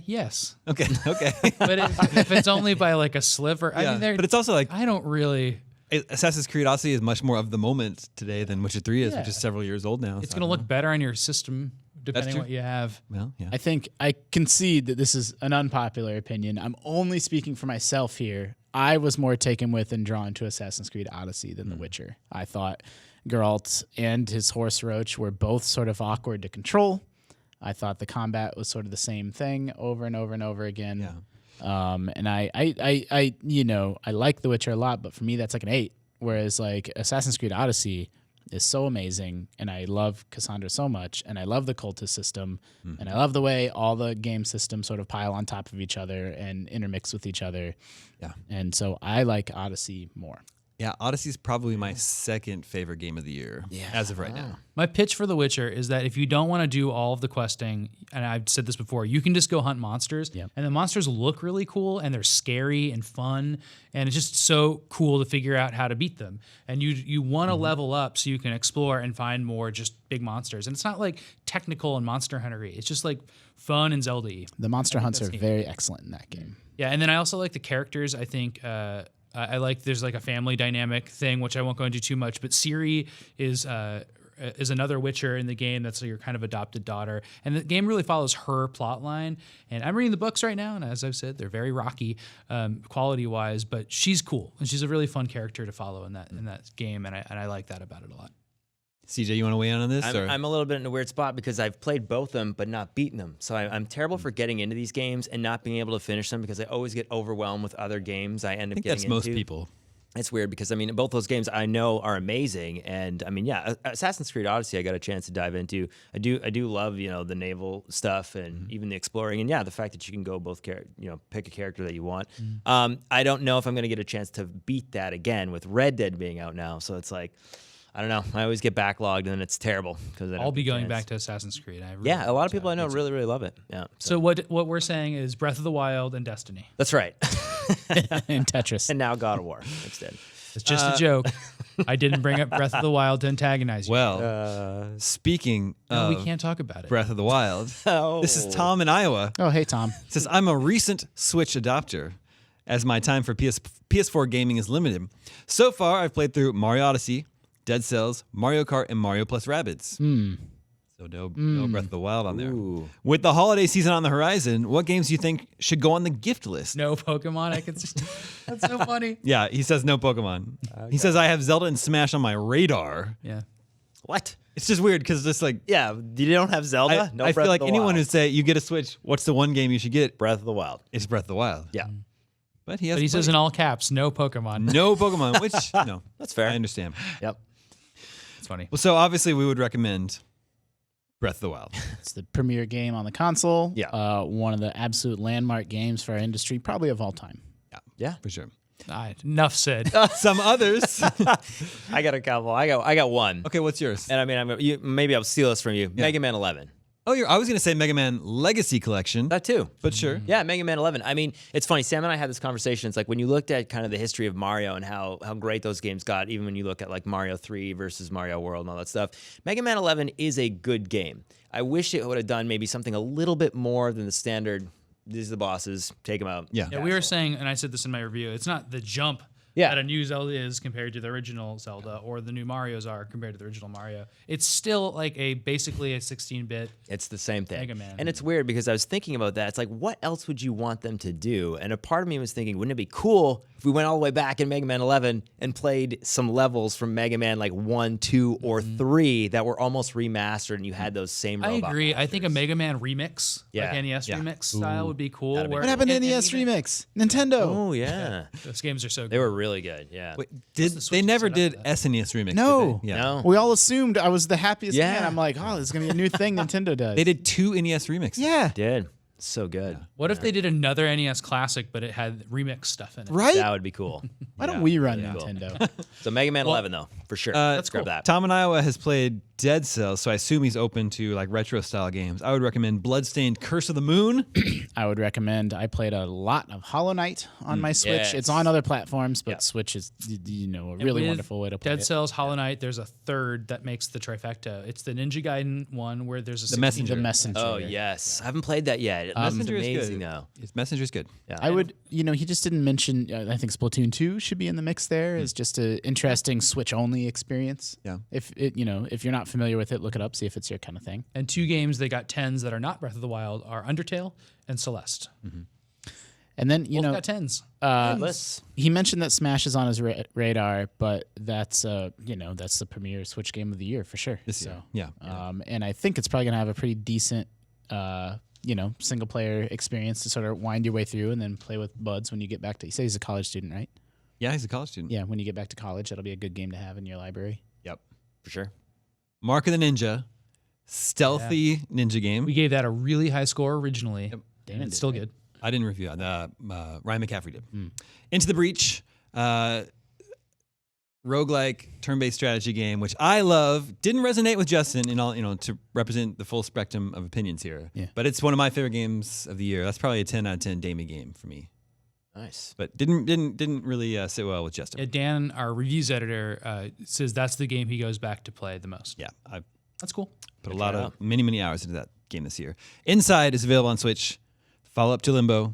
Yes. Okay, okay. But if it's only by like a sliver, I mean, but it's also like I don't really. Assassin's Creed Odyssey is much more of the moment today than Witcher 3 is, which Yeah. is several years old now. It's so I going to don't look better on your system depending true. what you have. know. Well, yeah. I think I concede that this is an unpopular opinion. I'm only speaking for myself here. I was more taken with and drawn to Assassin's Creed Odyssey than The Witcher. I thought Geralt and his horse Roach were both sort of awkward to control. I thought the combat was sort of the same thing over and over and over again. Yeah. And I you know, I like The Witcher a lot, but for me that's like an 8. Whereas like Assassin's Creed Odyssey is so amazing, and I love Cassandra so much, and I love the cultist system, and I love the way all the game systems sort of pile on top of each other and intermix with each other. Yeah. And so I like Odyssey more. Yeah, Odyssey is probably my second favorite game of the year as of right now. My pitch for The Witcher is that if you don't want to do all of the questing, and I've said this before, you can just go hunt monsters, and the monsters look really cool, and they're scary and fun, and it's just so cool to figure out how to beat them. And you want to level up so you can explore and find more just big monsters. And it's not like technical and Monster Hunter-y. It's just like fun and Zelda-y. The monster hunts are very excellent in that game. Yeah, and then I also like the characters. I think I like there's like a family dynamic thing, which I won't go into too much. But Ciri is another Witcher in the game. That's your kind of adopted daughter, and the game really follows her plot line. And I'm reading the books right now, and as I've said, they're very rocky, quality wise. But she's cool, and she's a really fun character to follow in that game, and I like that about it a lot. CJ, you want to weigh in on this? I'm a little bit in a weird spot because I've played both of them but not beaten them. So I'm terrible for getting into these games and not being able to finish them because I always get overwhelmed with other games I end up I think getting that's into. most people. It's weird because, I mean, both those games I know are amazing. And, I mean, yeah, Assassin's Creed Odyssey I got a chance to dive into. I do love, you know, the naval stuff and even the exploring. And, yeah, the fact that you can go pick a character that you want. I don't know if I'm going to get a chance to beat that again with Red Dead being out now. So it's like, I don't know. I always get backlogged, and it's terrible because I'll be going back to Assassin's Creed. A lot of people I know really, really love it. Yeah. So what we're saying is Breath of the Wild and Destiny. That's right. And Tetris. And now God of War instead. It's just a joke. I didn't bring up Breath of the Wild to antagonize you. Well, speaking No, of we can't talk about it. Breath of the Wild, Oh. this is Tom in Iowa. Oh, hey, Tom. Says, I'm a recent Switch adopter, as my time for PS4 gaming is limited. So far, I've played through Mario Odyssey, Dead Cells, Mario Kart, and Mario plus Rabbids. So no Breath of the Wild on there. Ooh. With the holiday season on the horizon, what games do you think should go on the gift list? No Pokemon. I can. That's so funny. Yeah, he says no Pokemon. He says I have Zelda and Smash on my radar. Yeah. What? It's just weird because it's like Yeah, you don't have Zelda? I feel like anyone who'd say you get a Switch, what's the one game you should get? Breath of the Wild. It's Breath of the Wild. Yeah. But he has But he says in all caps, no Pokemon. no Pokemon, which no, That's fair. I understand. Yep. It's funny. Well, so obviously we would recommend Breath of the Wild. It's the premier game on the console. Yeah. One of the absolute landmark games for our industry, probably of all time. Yeah. For sure. Enough said. Some others. I got a couple. I got one. Okay, what's yours? And I mean, maybe I'll steal this from you. Mega Man 11. Oh, I was going to say Mega Man Legacy Collection. That too. But sure. Yeah, Mega Man 11. I mean, it's funny. Sam and I had this conversation. It's like when you looked at kind of the history of Mario and how great those games got, even when you look at like Mario 3 versus Mario World and all that stuff, Mega Man 11 is a good game. I wish it would have done maybe something a little bit more than the standard, these are the bosses, take them out. Yeah. Yeah, we were saying, and I said this in my review, it's not the jump that a new Zelda is compared to the original Zelda, or the new Marios are compared to the original Mario. It's still like basically a 16-bit. It's the same thing. Mega Man. And it's weird because I was thinking about that. It's like, what else would you want them to do? And a part of me was thinking, wouldn't it be cool if we went all the way back in Mega Man 11 and played some levels from Mega Man like 1, 2, or 3 that were almost remastered and you had those same I robot agree. I monsters? think a Mega Man remix, like NES remix style, would be cool. That'd be where- cool. What happened to and NES even- Remix? Nintendo. Oh, yeah. Those games are so good. They were really good, yeah. Wait, the they Switch never set up did for that. SNES Remix? No. Did they? Yeah. No? We all assumed I was the happiest Yeah. man. I'm like, oh, this is gonna be a new thing Nintendo does. They did 2 NES remixes. Yeah. Did. So good. What if they did another NES classic, but it had remix stuff in it? Right? That would be cool. Why don't we run Cool. Nintendo? So Mega Man 11, though, for sure. Let's grab that. Tom in Iowa has played Dead Cells, so I assume he's open to like retro style games. I would recommend Bloodstained Curse of the Moon. I would recommend. I played a lot of Hollow Knight on my Switch. Yes. It's on other platforms, but Yeah. Switch is a really With wonderful way to play Dead it. Cells, Hollow Knight, there's a third that makes the trifecta. It's the Ninja Gaiden one where there's a 16 Messenger. The Messenger. Oh, yes. I haven't played that yet. It's Messenger is amazing, good. though. Messenger's good. Yeah. I would, he just didn't mention. I think Splatoon 2 should be in the mix. There is just an interesting Switch-only experience. Yeah. If you're not familiar with it, look it up, see if it's your kind of thing. And 2 games they got 10s that are not Breath of the Wild are Undertale and Celeste. And then Both got 10s. Let's. he mentioned that Smash is on his radar, but that's that's the premier Switch game of the year for sure. This year. Yeah. And I think it's probably gonna have a pretty decent single player experience to sort of wind your way through and then play with buds when you get back to. You say he's a college student, right? Yeah, he's a college student. Yeah, when you get back to college, that'll be a good game to have in your library. Yep. For sure. Mark of the Ninja, stealthy ninja game. We gave that a really high score originally. Damon And it's did, still right? good. I didn't review it. Ryan McCaffrey did. Into the Breach, roguelike turn-based strategy game, which I love. Didn't resonate with Justin in all, to represent the full spectrum of opinions here. Yeah. But it's one of my favorite games of the year. That's probably a 10 out of 10 Damie game for me. Nice. But didn't really sit well with Justin. Yeah, Dan, our reviews editor, says that's the game he goes back to play the most. Yeah, I That's cool. put a lot of many hours into that game this year. Inside is available on Switch. Follow up to Limbo,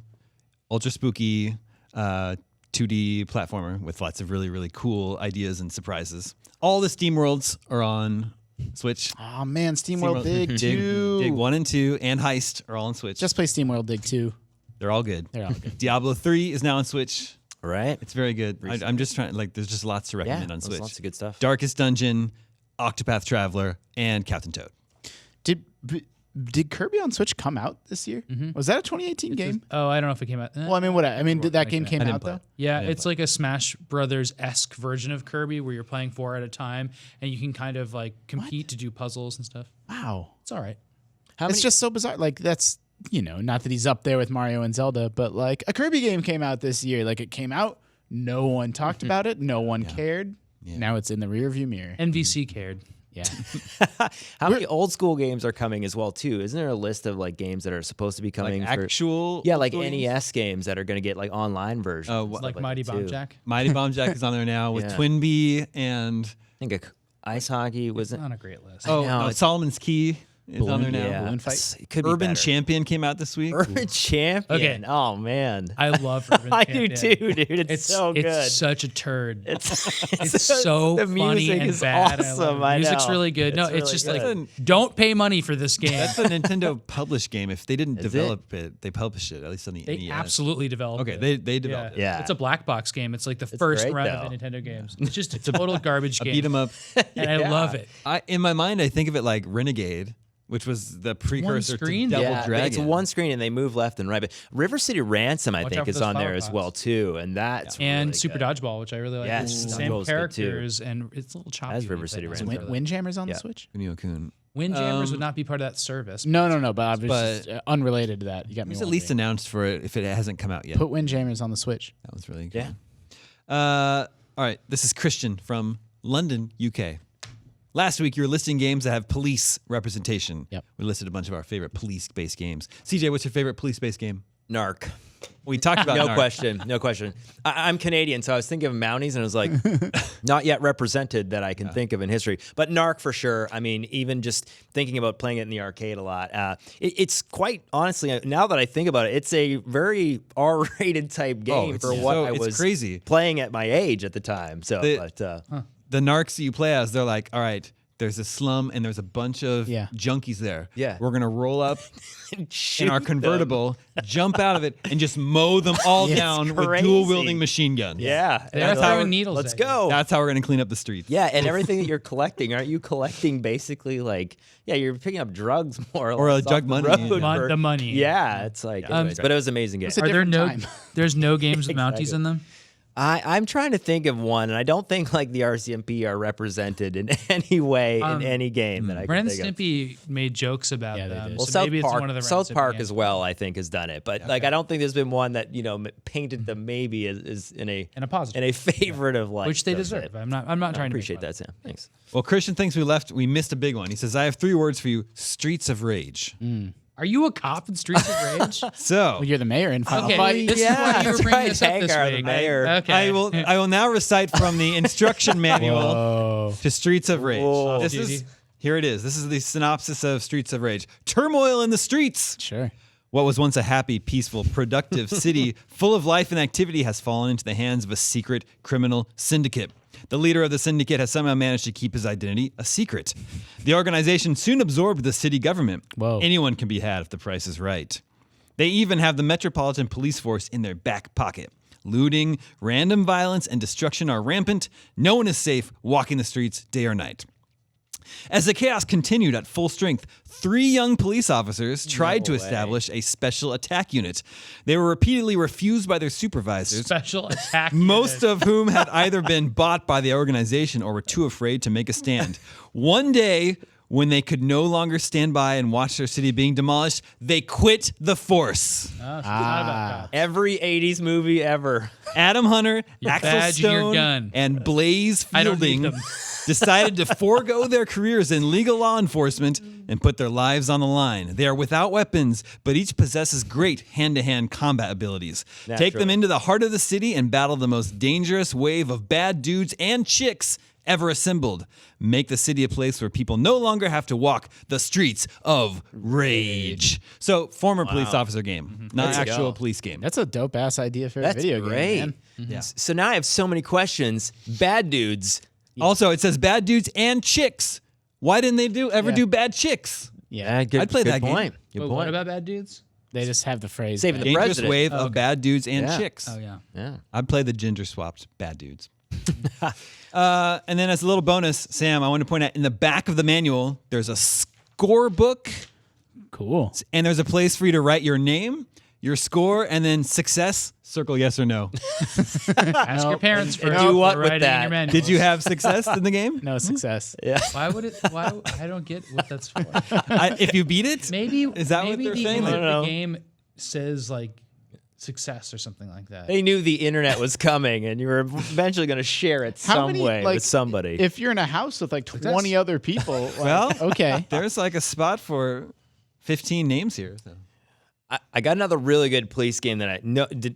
ultra spooky 2D platformer with lots of really, really cool ideas and surprises. All the Steam Worlds are on Switch. Oh man, SteamWorld Dig 2. Dig 1 and 2 and Heist are all on Switch. Just play SteamWorld Dig 2. They're all good. They're all good. Diablo 3 is now on Switch. Right? It's very good. I'm just trying, there's just lots to recommend on there's Switch. lots of good stuff. Darkest Dungeon, Octopath Traveler, and Captain Toad. Did Kirby on Switch come out this year? Was that a 2018 game? Oh, I don't know if it came out. Well, did that game came out though? Yeah, it's like a Smash Brothers-esque version of Kirby where you're playing 4 at a time and you can kind of like compete to do puzzles and stuff. Wow, It's all right. it's just so bizarre. Like that's not that he's up there with Mario and Zelda, but like a Kirby game came out this year. Like it came out, no one talked about it, no one cared. Now it's in the rearview mirror. NVC cared. Yeah, How many old school games are coming as well too? Isn't there a list of like games that are supposed to be coming Like for actual like games? NES games that are going to get like online versions? Oh, and what- stuff Like Mighty that, Bomb too. Jack. Mighty Bomb Jack is on there now with Yeah. Twinbee and I think ice hockey wasn't. Not a great list. oh, know, no, it's- Solomon's Key is on there now. Yeah, Balloon Fight? it could be Urban better. Champion came out this week. Urban Champion. Okay. Oh man, I love Urban I Champion. do too, dude. It's so good. It's such a turd. It's so the funny music and is bad. I love awesome. it. I Music's know. really good. No, It's it's really just good. like don't pay money for this game. That's a Nintendo published game. If they didn't Is develop it, they published it, at least on the They NES. absolutely developed Okay, it. they developed it. Yeah. It's a black box game. It's like the first great, run though. of the Nintendo games. It's just a total garbage game. Beat 'em up. And I love it. In my mind, I think of it like Renegade, which was the precursor screen? to Double Yeah, Dragon. it's one screen and they move left and right. But River City Ransom, I Watch out think, for is those on there flower as pots. well too, and that's And really Super good. Dodgeball, which I really like. Yes, It's the Dodgeball's same good, too. characters, and it's a little choppy. As River City but- Ransom. Windjammers on Yeah. the Switch? Kunio-kun. Windjammers would not be part of that service. No, but I was But- just, unrelated to that. You got me. It was at least wondering. announced for it if it hasn't come out yet. Put Windjammers on the Switch. That was really good. Yeah. All right, this is Christian from London, UK. Last week, you were listing games that have police representation. Yep. We listed a bunch of our favorite police-based games. CJ, what's your favorite police-based game? Narc. We talked about No Narc. question. No question. I'm Canadian, so I was thinking of Mounties, and I was like, not yet represented that I can think of in history. But Narc for sure. I mean, even just thinking about playing it in the arcade a lot. It's quite, honestly, now that I think about it, it's a very R-rated type game for what I was crazy. playing at my age at the time. So, The narcs that you play as, they're like, all right, there's a slum and there's a bunch of junkies there. Yeah. We're going to roll up in our shoot convertible, jump out of it, and just mow them all down with crazy. dual-wielding machine guns. Yeah. They are throwing needles. Let's at you. go. That's how we're going to clean up the streets. Yeah, and everything that you're collecting, aren't you collecting basically like, you're picking up drugs more or Or less jug off the money, road yeah. for- The money. Yeah, it's like, anyways, but it was an amazing game. It's a Are there different no? time. There's no games with Mounties in them. I'm trying to think of one, and I don't think like the RCMP are represented in any way in any game that I Ren can and think of. Stimpy made jokes about Yeah, they them. did. Well, So South maybe it's Park, one of the Ren and South Stimpy Park games. as well, I think, has done it. But like, I don't think there's been one that painted them maybe is in a positive. in a favorite of like which they so deserve. that- I'm not trying to appreciate make that, Sam. Thanks. Well, Christian thinks we missed a big one. He says, I have 3 words for you, Streets of Rage. Are you a cop in Streets of Rage? So, Well, you're the mayor in Final Okay, Fight. this is why you were that's bringing right, this up this Hagar, the week. mayor. Okay. I will now recite from the instruction manual Oh, to Streets of Rage. Whoa. This is Here it is. This is the synopsis of Streets of Rage. Turmoil in the streets. sure. What was once a happy, peaceful, productive city full of life and activity has fallen into the hands of a secret criminal syndicate. The leader of the syndicate has somehow managed to keep his identity a secret. The organization soon absorbed the city government. Whoa. Anyone can be had if the price is right. They even have the Metropolitan Police Force in their back pocket. Looting, random violence, and destruction are rampant. No one is safe walking the streets day or night. As the chaos continued at full strength, 3 young police officers tried to establish a special attack unit. They were repeatedly refused by their supervisors, Special attack. most unit. of whom had either been bought by the organization or were too afraid to make a stand. One day, when they could no longer stand by and watch their city being demolished, they quit the force. Oh, so it's not about cops. Every 80s movie ever. Adam Hunter, Axel badge and your Stone, gun. and Blaze I don't need Fielding them. decided to forego their careers in legal law enforcement and put their lives on the line. They are without weapons, but each possesses great hand-to-hand combat abilities. Take them Naturally. into the heart of the city and battle the most dangerous wave of bad dudes and chicks ever assembled. Make the city a place where people no longer have to walk the streets of rage. So, former police officer game, not There you actual go. police game. That's a dope ass idea for That's a video great. game, man. Yeah. So now I have so many questions. Bad dudes. Also, it says bad dudes and chicks. Why didn't they ever do bad chicks? Yeah, Good, I'd play good that game. point. Good But point. what about bad dudes? they just have the phrase. Saving the Dangerous president. wave of bad dudes and Yeah. chicks. Oh yeah. Yeah. I'd play the ginger swapped bad dudes. And then as a little bonus, Sam, I want to point out in the back of the manual, there's a scorebook Cool. and there's a place for you to write your name, your score, and then success, circle yes or no. Ask your parents for do what with writing in that? your manuals. Did you have success in the game? No success. Why would it? Why? I don't get what that's for. If you beat it? Maybe Is that what maybe they're the saying? end I of don't know. the game says like success or something like that. They knew the internet was coming, and you were eventually going to share it How some many, way like, with somebody. If you're in a house with like 20 other people, like, Well, okay. There's like a spot for 15 names here. So. I got another really good police game that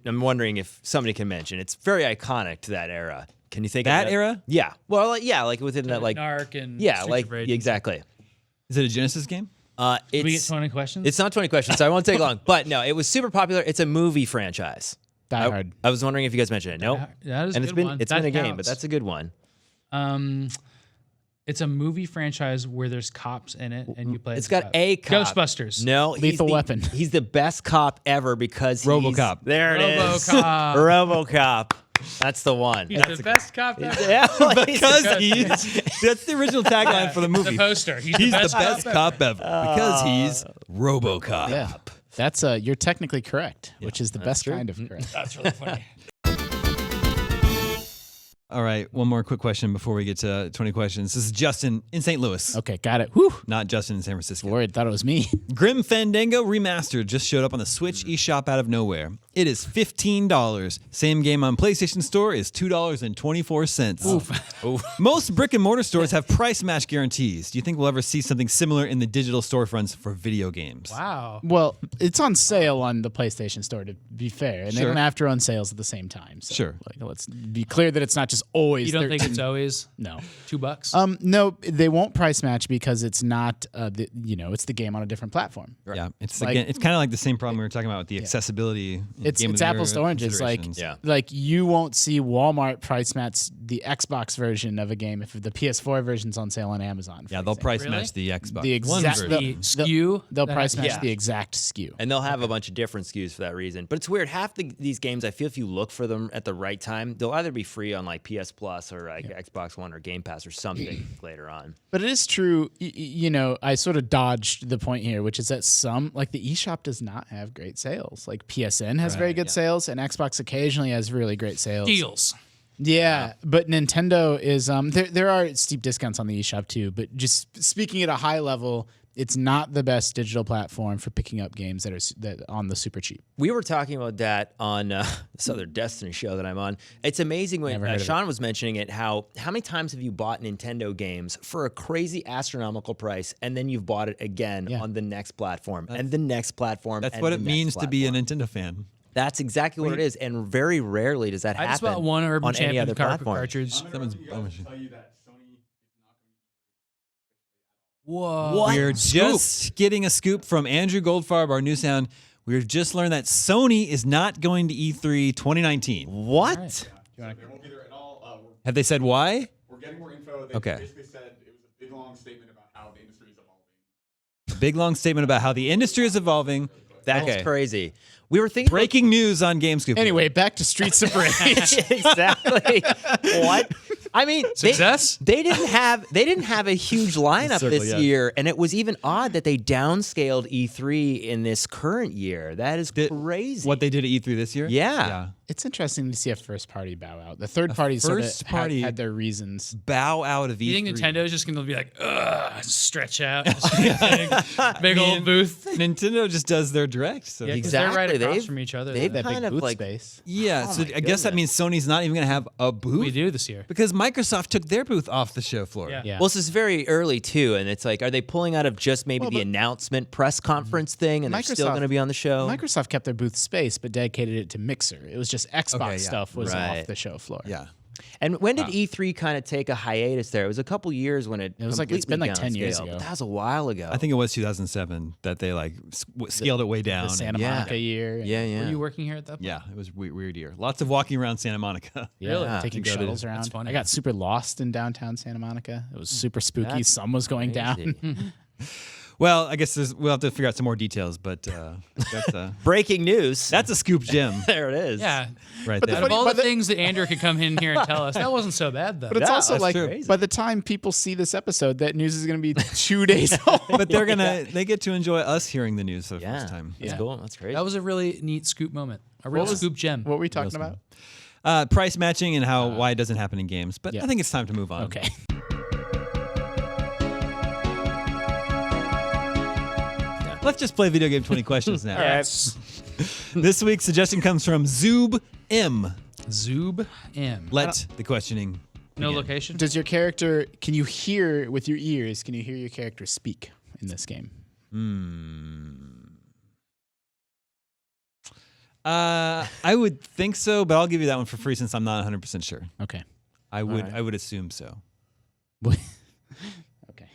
I'm wondering if somebody can mention. It's very iconic to that era. Can you think That of era? Yeah. Well, like within that, like Narc and yeah, Streets like of Rage. exactly. Is it a Genesis game? Did we get It's 20 questions? it's not 20 questions, so I won't take long. But no, it was super popular. It's a movie franchise. Die Hard. I was wondering if you guys mentioned it. Nope. That is And a it's good been one. it's That been a game, but counts. that's a good one. It's a movie franchise where there's cops in it, and you play. It's as got cop. a cop. Ghostbusters. No, Lethal Weapon. He's the best cop ever because RoboCop. There it is. RoboCop. RoboCop. That's the one. He's the best cop ever. Yeah, Because that's the original tagline for the movie. The poster. He's He's the the best, best cop ever because he's RoboCop. Yeah. That's you're technically correct, which is the best kind of correct. That's really funny. All right, one more quick question before we get to 20 questions. This is Justin in St. Louis, Okay, got it. Whew. not Justin in San Francisco. Worried, thought it was me. Grim Fandango Remastered just showed up on the Switch eShop out of nowhere. It is $15. Same game on PlayStation Store is $2.24. Most brick and mortar stores have price match guarantees. Do you think we'll ever see something similar in the digital storefronts for video games? Wow. Well, it's on sale on the PlayStation Store, to be fair, and they Sure. don't have to run sales at the same time. So, Sure. Like, let's be clear that it's not just always. You don't think 13 it's always No. $2? No, they won't price match because it's not. It's the game on a different platform. Yeah, it's Like- again, it's kind of like the same problem we were talking about with the accessibility. in It's Game of the apples to Year oranges. Like, considerations. like you won't see Walmart price match the Xbox version of a game if the PS4 version's on sale on Amazon. for Yeah, they'll example. price Really? match the Xbox The One exact- version. The SKU? They'll that price has- match Yeah. the exact SKU. And they'll have a bunch of different SKUs for that reason. But it's weird. Half these games, I feel if you look for them at the right time, they'll either be free on like PS Plus or like Xbox One or Game Pass or something later on. But it is true, I sort of dodged the point here, which is that like the eShop does not have great sales. Like PSN has very good sales, and Xbox occasionally has really great sales. Deals. Yeah, but Nintendo is there are steep discounts on the eShop too, but just speaking at a high level, it's not the best digital platform for picking up games that on the super cheap. We were talking about that on this other Destiny show that I'm on. It's amazing when Never heard of Sean was mentioning it, how many times have you bought Nintendo games for a crazy astronomical price, and then you've bought it again on the next platform and the next platform. That's and what the it next means to be a platform. Nintendo fan. That's exactly what it is, and very rarely does that I happen just bought one Urban on any Champion other platform. cartridge. Someone's Whoa. What? We're Scoop. just getting a scoop from Andrew Goldfarb, our news sound. We've just learned that Sony is not going to E3 2019. What? They won't be there at all. Have they said why? We're getting more info. They Okay. basically said it was a big, long statement about how the industry is evolving. Big long statement about how the industry is evolving. That's Okay. crazy. We were thinking Breaking news on GameScoop. Anyway, back to Streets of Rage. exactly. What? I mean, Success? They didn't have a huge lineup Circle, this yeah. year, and it was even odd that they downscaled E3 in this current year. That is crazy. What they did at E3 this year? Yeah. It's interesting to see a first party bow out. The third party sort of first party- had their reasons. Bow out of E3. You think Nintendo is just going to be like, ugh, stretch out, big old booth? Nintendo just does their direct. So Yeah, 'cause Exactly. they're right across They've- from each other. they've That kind big of booth like space. yeah, Oh so my I guess that means Sony's not even going to have a booth. we do this year. Because Microsoft took their booth off the show floor. Yeah. Yeah. Well, this is very early too, and it's like, are they pulling out of just maybe the announcement press conference thing, and they're still Microsoft- going to be on the show? Microsoft kept their booth space, but dedicated it to Mixer. It was just Xbox Okay, yeah. stuff was Right. off the show floor. Yeah. And when did E3 kind of take a hiatus there? It was a couple years when it was like- it's been like 10 years downscaled, ago. but that was a while ago. I think it was 2007 that they like scaled it way down. The Santa Yeah. Monica year. yeah, yeah. Were you working here at that point? Yeah, it was a weird year. Lots of walking around Santa Monica. Yeah, Really? taking To go to- shuttles around. That's funny. I got super lost in downtown Santa Monica. It was super spooky. That's Sun was going down. crazy. Well, I guess we'll have to figure out some more details, but Breaking news. that's a scoop gem there it is. Yeah. right But the there. Out of all but the the- things that Andrew could come in here and tell us, that wasn't so bad, though. But it's Yeah, also that's like true. by the time people see this episode, that news is going to be 2 days old. But they get to enjoy us hearing the news for the Yeah. first time. That's cool. That's great. That was a really neat scoop moment. A real scoop gem. What were we talking about? Price matching and why it doesn't happen in games. But yeah. I think it's time to move on. Okay. Let's just play video game 20 questions now. Yes. This week's suggestion comes from Zoob M. Zoob M. Let the questioning No begin. location? Does your character, can you hear with your ears, can you hear your character speak in this game? I would think so, but I'll give you that one for free since I'm not 100% sure. Okay. I would assume so. Okay.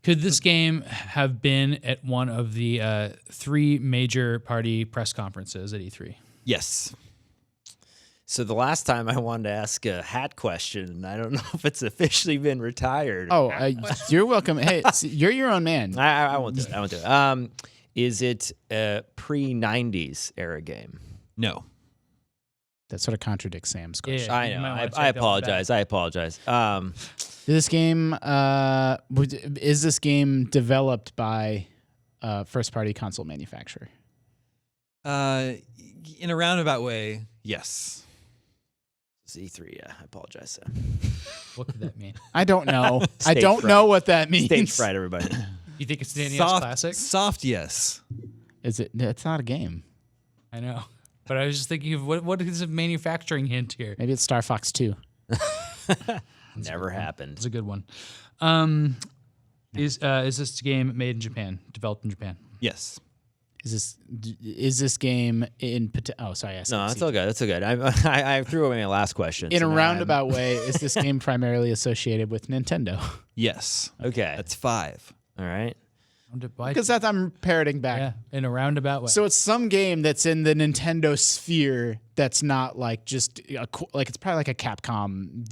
Could this game have been at one of the 3 major party press conferences at E3? Yes. So the last time I wanted to ask a hat question, and I don't know if it's officially been retired. Oh, you're welcome. Hey, you're your own man. I won't do it. I won't do it. Is it a pre-90s era game? No. That sort of contradicts Sam's question. Yeah. I You know. might wanna I check out the apologize. I apologize. This game, is this game developed by a first-party console manufacturer? In a roundabout way, yes. Z3, yeah. I apologize. What could that mean? I don't know. I Stage don't fright. know what that means. Stage fright, everybody. You think it's the NES Soft, Classic? soft yes. Is it? It's not a game. I know. But I was just thinking of what is a manufacturing hint here? Maybe it's Star Fox 2. Never happened. It's a good one. Is this game made in Japan, developed in Japan? Yes. Is this game in? Oh, sorry. I said No, that's CJ. all good. That's all good. I threw away my last question. In so a now roundabout way, is this game primarily associated with Nintendo? Yes. Okay. That's 5. All right. Because I'm parroting back. yeah, in a roundabout way. So it's some game that's in the Nintendo sphere that's not like just like it's probably like a Capcom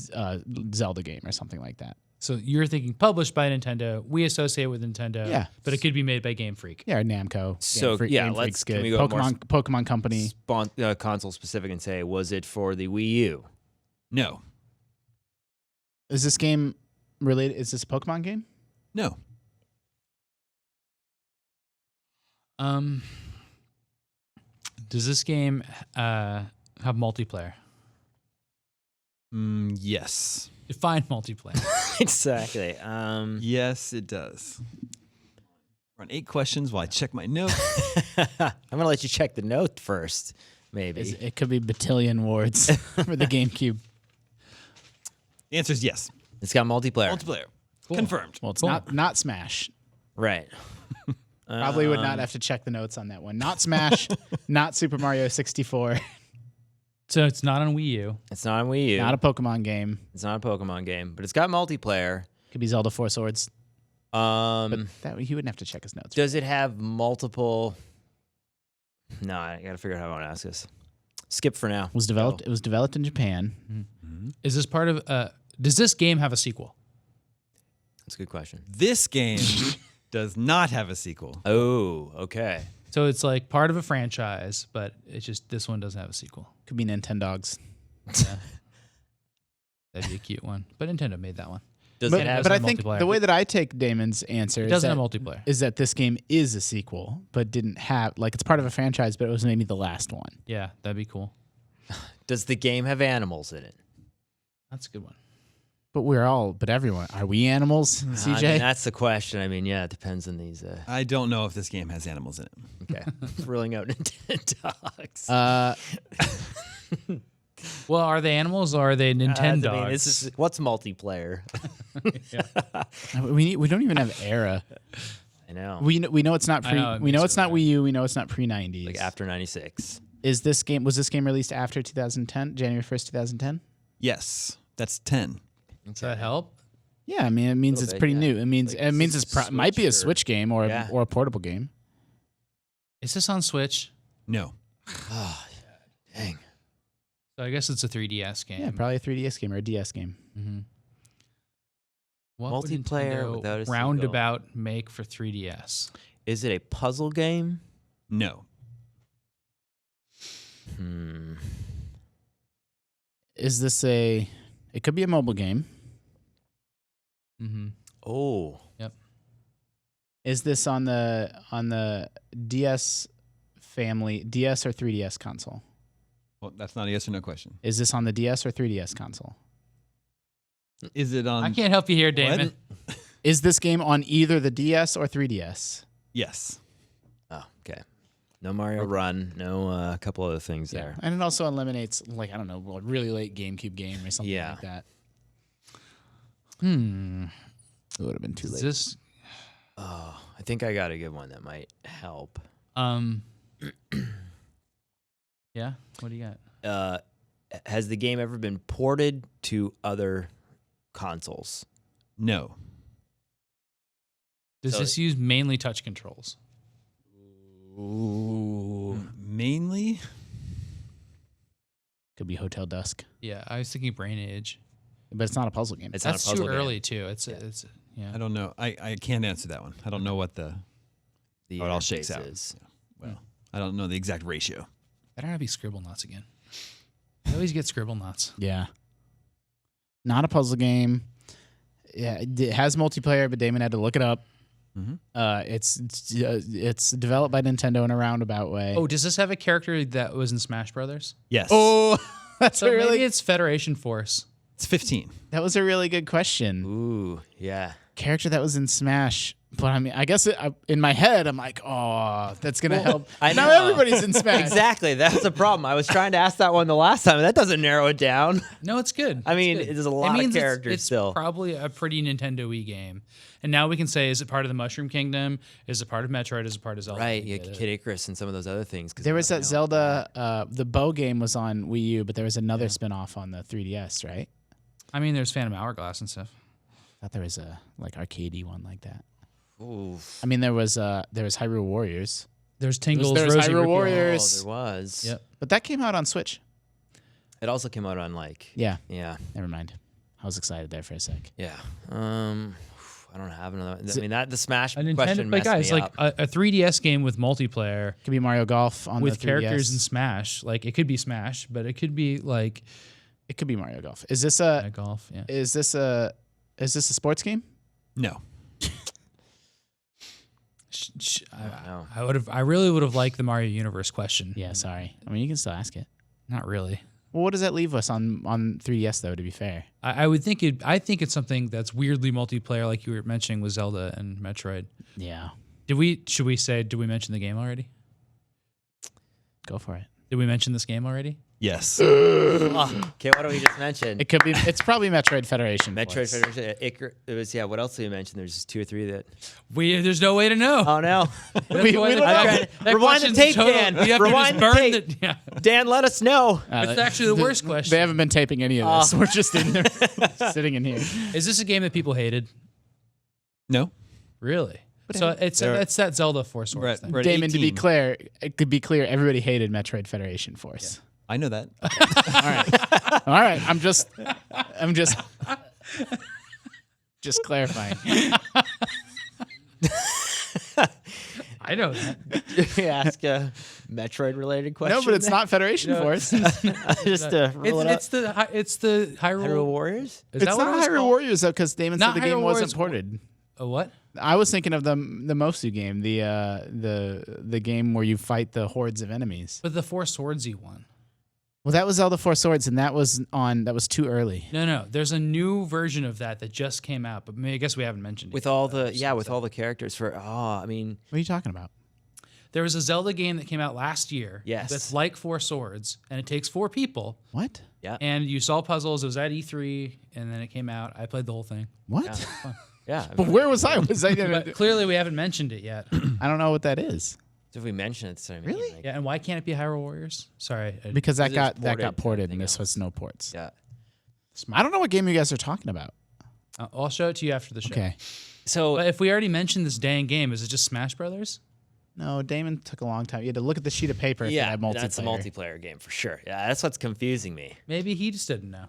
Zelda game or something like that. So you're thinking published by Nintendo. We associate with Nintendo. Yeah. But it could be made by Game Freak. Yeah, or Namco. So, Game yeah, Freak's can good. we go more Pokemon Company. Console specific and say, was it for the Wii U? No. Is this game related? Is this a Pokemon game? No. Does this game have multiplayer? Yes. Define multiplayer. Exactly. Yes, it does. We're on 8 questions while I check my notes. I'm going to let you check the note first, maybe. It could be Battalion Wards for the GameCube. The answer is yes. It's got multiplayer. Multiplayer. Confirmed. Well, it's Cool. not Smash. Right. Probably would not have to check the notes on that one. Not Smash. Not Super Mario 64. So it's not on Wii U. It's not on Wii U. Not a Pokemon game. It's not a Pokemon game, but it's got multiplayer. Could be Zelda 4 Swords. But that he wouldn't have to check his notes. Does it have multiple? No, I got to figure out how I want to ask this. Skip for now. It was developed. It was developed in Japan. Is this part of does this game have a sequel? That's a good question. This game does not have a sequel. Oh, okay. So it's like part of a franchise, but it's just this one doesn't have a sequel. Could be Nintendogs. Yeah. That'd be a cute one. But Nintendo made that one. Does But, it have? but I some think multiplayer? the way that I take Damon's answer It is doesn't that, have multiplayer. is that this game is a sequel, but didn't have it's part of a franchise, but it was maybe the last one. Yeah, that'd be cool. Does the game have animals in it? That's a good one. But everyone, are we animals, CJ? I mean, that's the question. I mean, yeah, it depends on these. I don't know if this game has animals in it. Okay, ruling out Nintendogs. Well, are they animals or are they Nintendo? I mean, what's multiplayer? we don't even have era. I know. We know it's not I pre. know, it We know makes it's it not weird. Wii U. We know it's not pre 90s. Like after '96. Was this game released after 2010, January 1st, 2010? Yes. That's 10. Does that help? Yeah, I mean it means Little it's bit, pretty yeah. new. It means Like, it means is it's it might be a Switch or- Switch game or Yeah. or a portable game. Is this on Switch? No. Oh, dang. So I guess it's a 3DS game. Yeah, probably a 3DS game or a DS game. Mm-hmm. What Multiplayer would without a Nintendo sequel. roundabout make for 3DS? Is it a puzzle game? No. Is this a? It could be a mobile game. Mm-hmm. Oh, Yep. Is this on the DS family, DS or 3DS console? Well, that's not a yes or no question. Is this on the DS or 3DS console? Is it on? I can't help you here, Damon. Is this game on either the DS or 3DS? Yes. oh, okay. No Mario Run. No, a couple other things there. And it also eliminates, like, I don't know, a really late GameCube game or something Yeah. like that. Hmm. It would have been too Is late. this Oh, I think I got a good one that might help. yeah? What do you got? Has the game ever been ported to other consoles? No. Does So- this use mainly touch controls? Ooh. Mainly? Could be Hotel Dusk. Yeah, I was thinking Brain Age. But it's not a puzzle game. It's That's not a puzzle too game. early too. It's yeah. I don't know. I can't answer that one. I don't know what the The how it all shakes interface out. is. Well, I don't know the exact ratio. Better not be Scribble Knots again. I always get Scribble Knots. Yeah. Not a puzzle game. Yeah, it has multiplayer, but Damon had to look it up. Mhm. It's developed by Nintendo in a roundabout way. Oh, does this have a character that was in Smash Brothers? Yes. Oh, That's So a really maybe it's Federation Force. It's 15. that was a really good question. Ooh, yeah. Character that was in Smash. But I mean, I guess in my head, I'm like, oh, that's gonna help. I Now know. everybody's in Smash. Exactly. That's the problem. I was trying to ask that one the last time, and that doesn't narrow it down. No, it's good. I mean, It's good. there's a It lot of means characters it's still. probably a pretty Nintendo Wii game. And now we can say, is it part of the Mushroom Kingdom? Is it part of Metroid? Is it part of Zelda? Right, We yeah, get it. Kid Icarus and some of those other things. 'Cause There we was don't that know. Zelda, the Bow game was on Wii U, but there was another spin-off on the 3DS, right? I mean, there's Phantom Hourglass and stuff. I thought there was a like arcadey one like that. Oof. I mean, there was Hyrule Warriors, There's Tingle's There's Rosy Hyrule Repeal. Warriors. Oh, there was. Yep. but that came out on Switch. It also came out on like. Yeah, Yeah. never mind. I was excited there for a sec. Yeah. I don't have another. I mean, that the Smash A Nintendo, question but messed guys, me like up. a 3DS game with multiplayer, Could be Mario Golf on with the 3DS. characters in Smash. Like it could be Smash, but it could be like It could be Mario Golf. Is this a golf. Yeah. is this a sports game? No. No. I really would have liked the Mario Universe question. Yeah, sorry. I mean, you can still ask it. Not really. Well, what does that leave us on 3DS though? To be fair, I would think it. I think it's something that's weirdly multiplayer, like you were mentioning with Zelda and Metroid. yeah, Did we mention the game already? go for it. Did we mention this game already? Yes. Okay, what do we just mention? It could be. It's probably Metroid Federation. Metroid Force. Federation. It was What else did we mention? There's just 2 or 3 that. There's no way to know. Oh no! We looked up- Rewind the tape, Dan. You have Rewind to just the burn tape. yeah. Dan, let us know. It's actually the worst question. They haven't been taping any of this. We're just in there, sitting in here. Is this a game that people hated? No. Really? So it's that Zelda Force We're Swords at, thing. we're at Damon, to be 18. clear, it could be clear everybody hated Metroid Federation Force. I know that. All right. I'm just clarifying. I know that. Did we ask a Metroid-related question? No, but it's not Federation Force. just roll it up. It's the Hyrule. Hyrule Warriors. Is It's that what not it was Hyrule called? Warriors though, because Damon said Not the game Hyrule wasn't Warriors. ported. A what? I was thinking of the Mosu game, the game where you fight the hordes of enemies. But the Four Swordsy one. Well, that was Zelda Four Swords, and that was too early. No. There's a new version of that just came out, but I guess we haven't mentioned it. With all the characters for. Oh, I mean, What are you talking about? There was a Zelda game that came out last year. Yes. That's like Four Swords, and it takes 4 people. What? yeah, And you solve puzzles. It was at E3, and then it came out. I played the whole thing. What? yeah. But where was I? But clearly, we haven't mentioned it yet. I don't know what that is. So if we mention it, so I mean, Really? like, Yeah, and why can't it be Hyrule Warriors? Sorry. Because that Because got it's ported, everything and this else. was no ports. yeah. I don't know what game you guys are talking about. I'll show it to you after the show. Okay. So But if we already mentioned this dang game, is it just Smash Brothers? No, Damon took a long time. You had to look at the sheet of paper if it yeah, had multiplayer. that's a multiplayer game for sure. Yeah, that's what's confusing me. Maybe he just didn't know.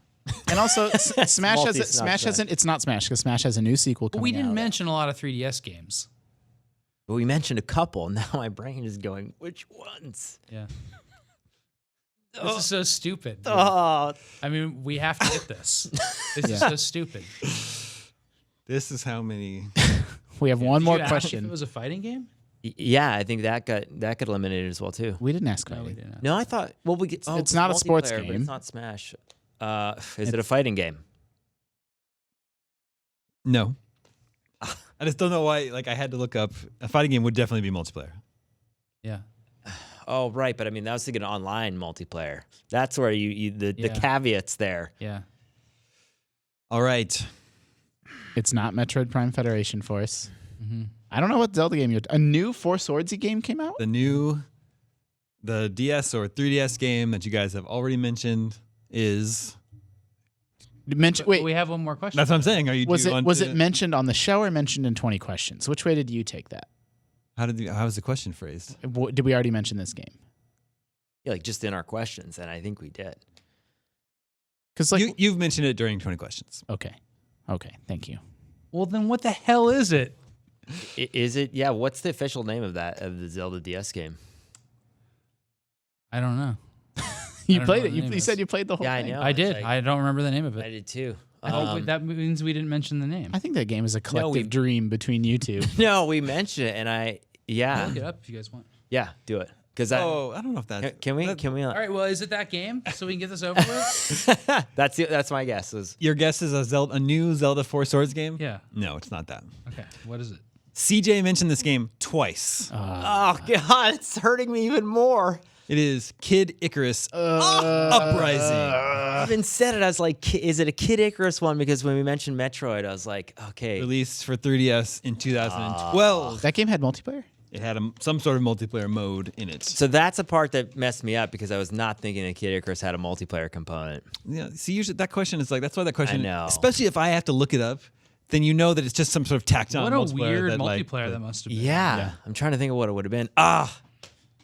And also, Smash multi, has it's not Smash Smash. hasn't. It's not Smash because Smash has a new sequel But coming we didn't out. mention a lot of 3DS games. But we mentioned a couple. Now my brain is going, which ones? Yeah. This is so stupid. dude. Oh, I mean, we have to get this. This is so stupid. This is how many. We have one Did more you ask If question. it was a fighting game? yeah. I think that got eliminated as well too. We didn't ask No, we fighting. didn't. No, I thought. Well, we get. It's not a sports multiplayer, but game. It's not Smash. Is it a fighting game? No. I just don't know why. Like, I had to look up. A fighting game would definitely be multiplayer. Yeah. Oh, right. But I mean, that was thinking online multiplayer. That's where the Yeah. caveats there. Yeah. All right. It's not Metroid Prime Federation Force. Mm-hmm. I don't know what Zelda game you're. A new Four Swordsy game came out. The DS or 3DS game that you guys have already mentioned is. Wait, We have one more question. That's what I'm saying. Are you? was do you want it to- mentioned on the show or mentioned in 20 questions? Which way did you take that? How was the question phrased? Did we already mention this game? Yeah, like just in our questions, and I think we did. Because like, You've mentioned it during 20 questions. okay, thank you. Well, then what the hell is it? Is it? Yeah. What's the official name of the Zelda DS game? I don't know. You don't played know it. what the name You is. said you played the whole Yeah, I thing. know. I it's did. like- I don't remember the name of I it. did too. That means we didn't mention the name. I think that game is a collective we- dream between you two. No, we mentioned it, and I'll yeah, look it up if you guys want. yeah, do it. Because I don't know if that's. can we? All right, well, is it that game so we can get this over with? That's my guess. Your guess is a new Zelda Four Swords game? Yeah. No, it's not that. Okay, what is it? CJ mentioned this game twice. Oh God, it's hurting me even more. It is Kid Icarus Uprising. I even said it. I was like, is it a Kid Icarus one? Because when we mentioned Metroid, I was like, okay. Released for 3DS in 2012. That game had multiplayer? It had some sort of multiplayer mode in it. So that's a part that messed me up because I was not thinking that Kid Icarus had a multiplayer component. Yeah. See, usually that question is like, that's why that question, I know. especially if I have to look it up, then you know that it's just some sort of tacked on What a multiplayer. weird that, multiplayer that must have been. Yeah. I'm trying to think of what it would have been.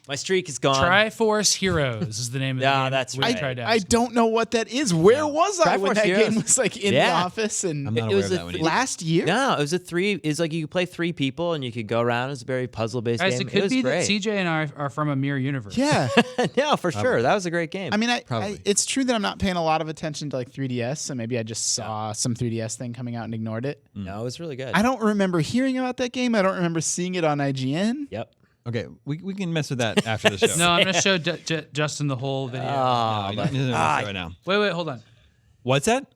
My streak is gone. Triforce Heroes is the name of the game. that's we right. tried to I ask. don't know what that is. Where was I when Triforce that Heroes. game was like in the Yeah. office? And I'm not It aware was of a that one either. last year? No, it was it's like you could play 3 people and you could go around. It's a very puzzle-based Guys, game. it could was be great. that CJ and I are from a mirror universe. Yeah. No, for sure. That was a great game. I mean, Probably. it's true that I'm not paying a lot of attention to like 3DS, so maybe I just saw some 3DS thing coming out and ignored it. no, it was really good. I don't remember hearing about that game. I don't remember seeing it on IGN. Yep. Okay, we can mess with that after the show. No, I'm going to show Justin the whole video. No, you don't need to mess with it right now. Wait, hold on. What's that?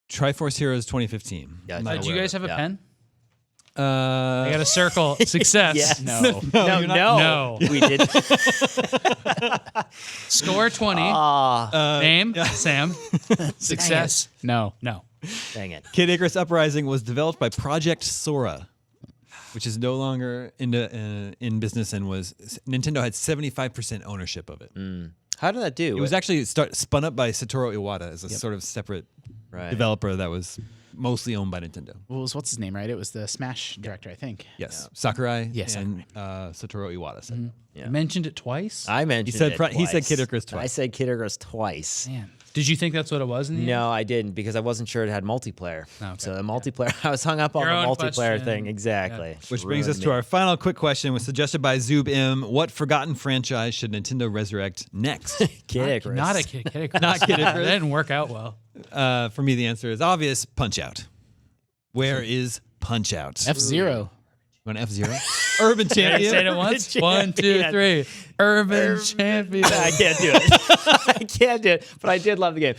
Triforce Heroes 2015. Yeah, I'm not Do you aware guys of have a Yeah. pen? it. I got a circle. Success. Yes. No. No, you're not- No. We did. Score 20. Name, Sam. Success. No. No. Dang it. Kid Icarus Uprising was developed by Project Sora, which is no longer in business and Nintendo had 75% ownership of it. How did that do? It was actually spun up by Satoru Iwata as a sort of separate Right. developer that was mostly owned by Nintendo. Well, what's his name, right? It was the Smash director, I think. Yes, Sakurai Yes, and Satoru Iwata said. You mentioned it twice? I mentioned He said it he said twice. Kid Icarus I twice. said Kid Icarus twice. Man. Did you think that's what it was in the end? No, I didn't because I wasn't sure it had multiplayer. Oh, okay. So the multiplayer, I was hung up on Your the own multiplayer question. thing. Exactly. Which brings us to our final quick question, was suggested by Zoob M. What forgotten franchise should Nintendo resurrect next? Kid Icarus. Not a Kid Icarus. Not Kid Icarus. That didn't work out well. For me, the answer is obvious: Punch Out. Where is Punch Out? F-Zero. You want F-Zero? Urban Can I Champion. say it once? 1, 2, 3. Urban Champion. I can't do it. I can't do it. But I did love the game.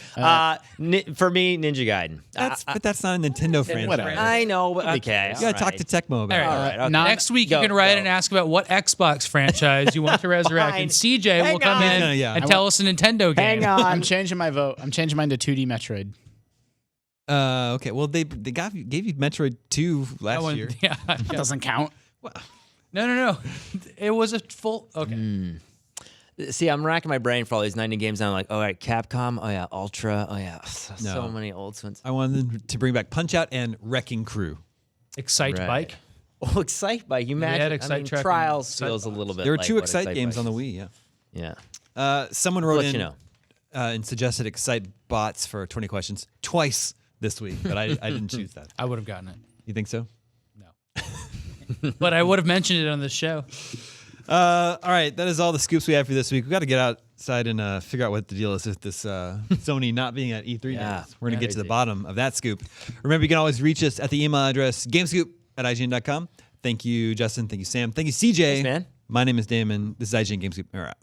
For me, Ninja Gaiden. But that's not a Nintendo franchise. whatever. I know. But okay. You gotta talk to Tecmo about All it. right. Okay. Next week, you Go, can write go. and ask about what Xbox franchise you want to resurrect, Fine. and CJ will Hang come on. in Yeah. and tell us a Nintendo game. Hang on. I'm changing my vote. I'm changing mine to 2D Metroid. Okay. Well, they gave you Metroid 2 last That one- year. yeah. Doesn't count. No. It was a full. Okay. See, I'm racking my brain for all these 90 games. And I'm like, all right, Capcom. Oh, yeah. Ultra. Oh, yeah. So No. many old ones. I wanted them to bring back Punch Out and Wrecking Crew. Excite Right. Bike. Oh, Excite Bike. You had imagine. Excite Track and Trials Excite feels a Box. little bit There were like 2 what Excite games Bike on the is. Wii. Yeah. Yeah. Someone wrote Let in you know. And suggested Excite bots for 20 questions twice this week, but I didn't choose that. I would have gotten it. You think so? No. But I would have mentioned it on the show. All right, that is all the scoops we have for this week. We got to get outside and figure out what the deal is with this Sony not being at E3 Yeah. news. We're going to get to the Crazy. bottom of that scoop. Remember, you can always reach us at the email address gamescoop@ign.com. Thank you, Justin. Thank you, Sam. Thank you, CJ. Thanks, man. My name is Damon. This is IGN Gamescoop. We're out.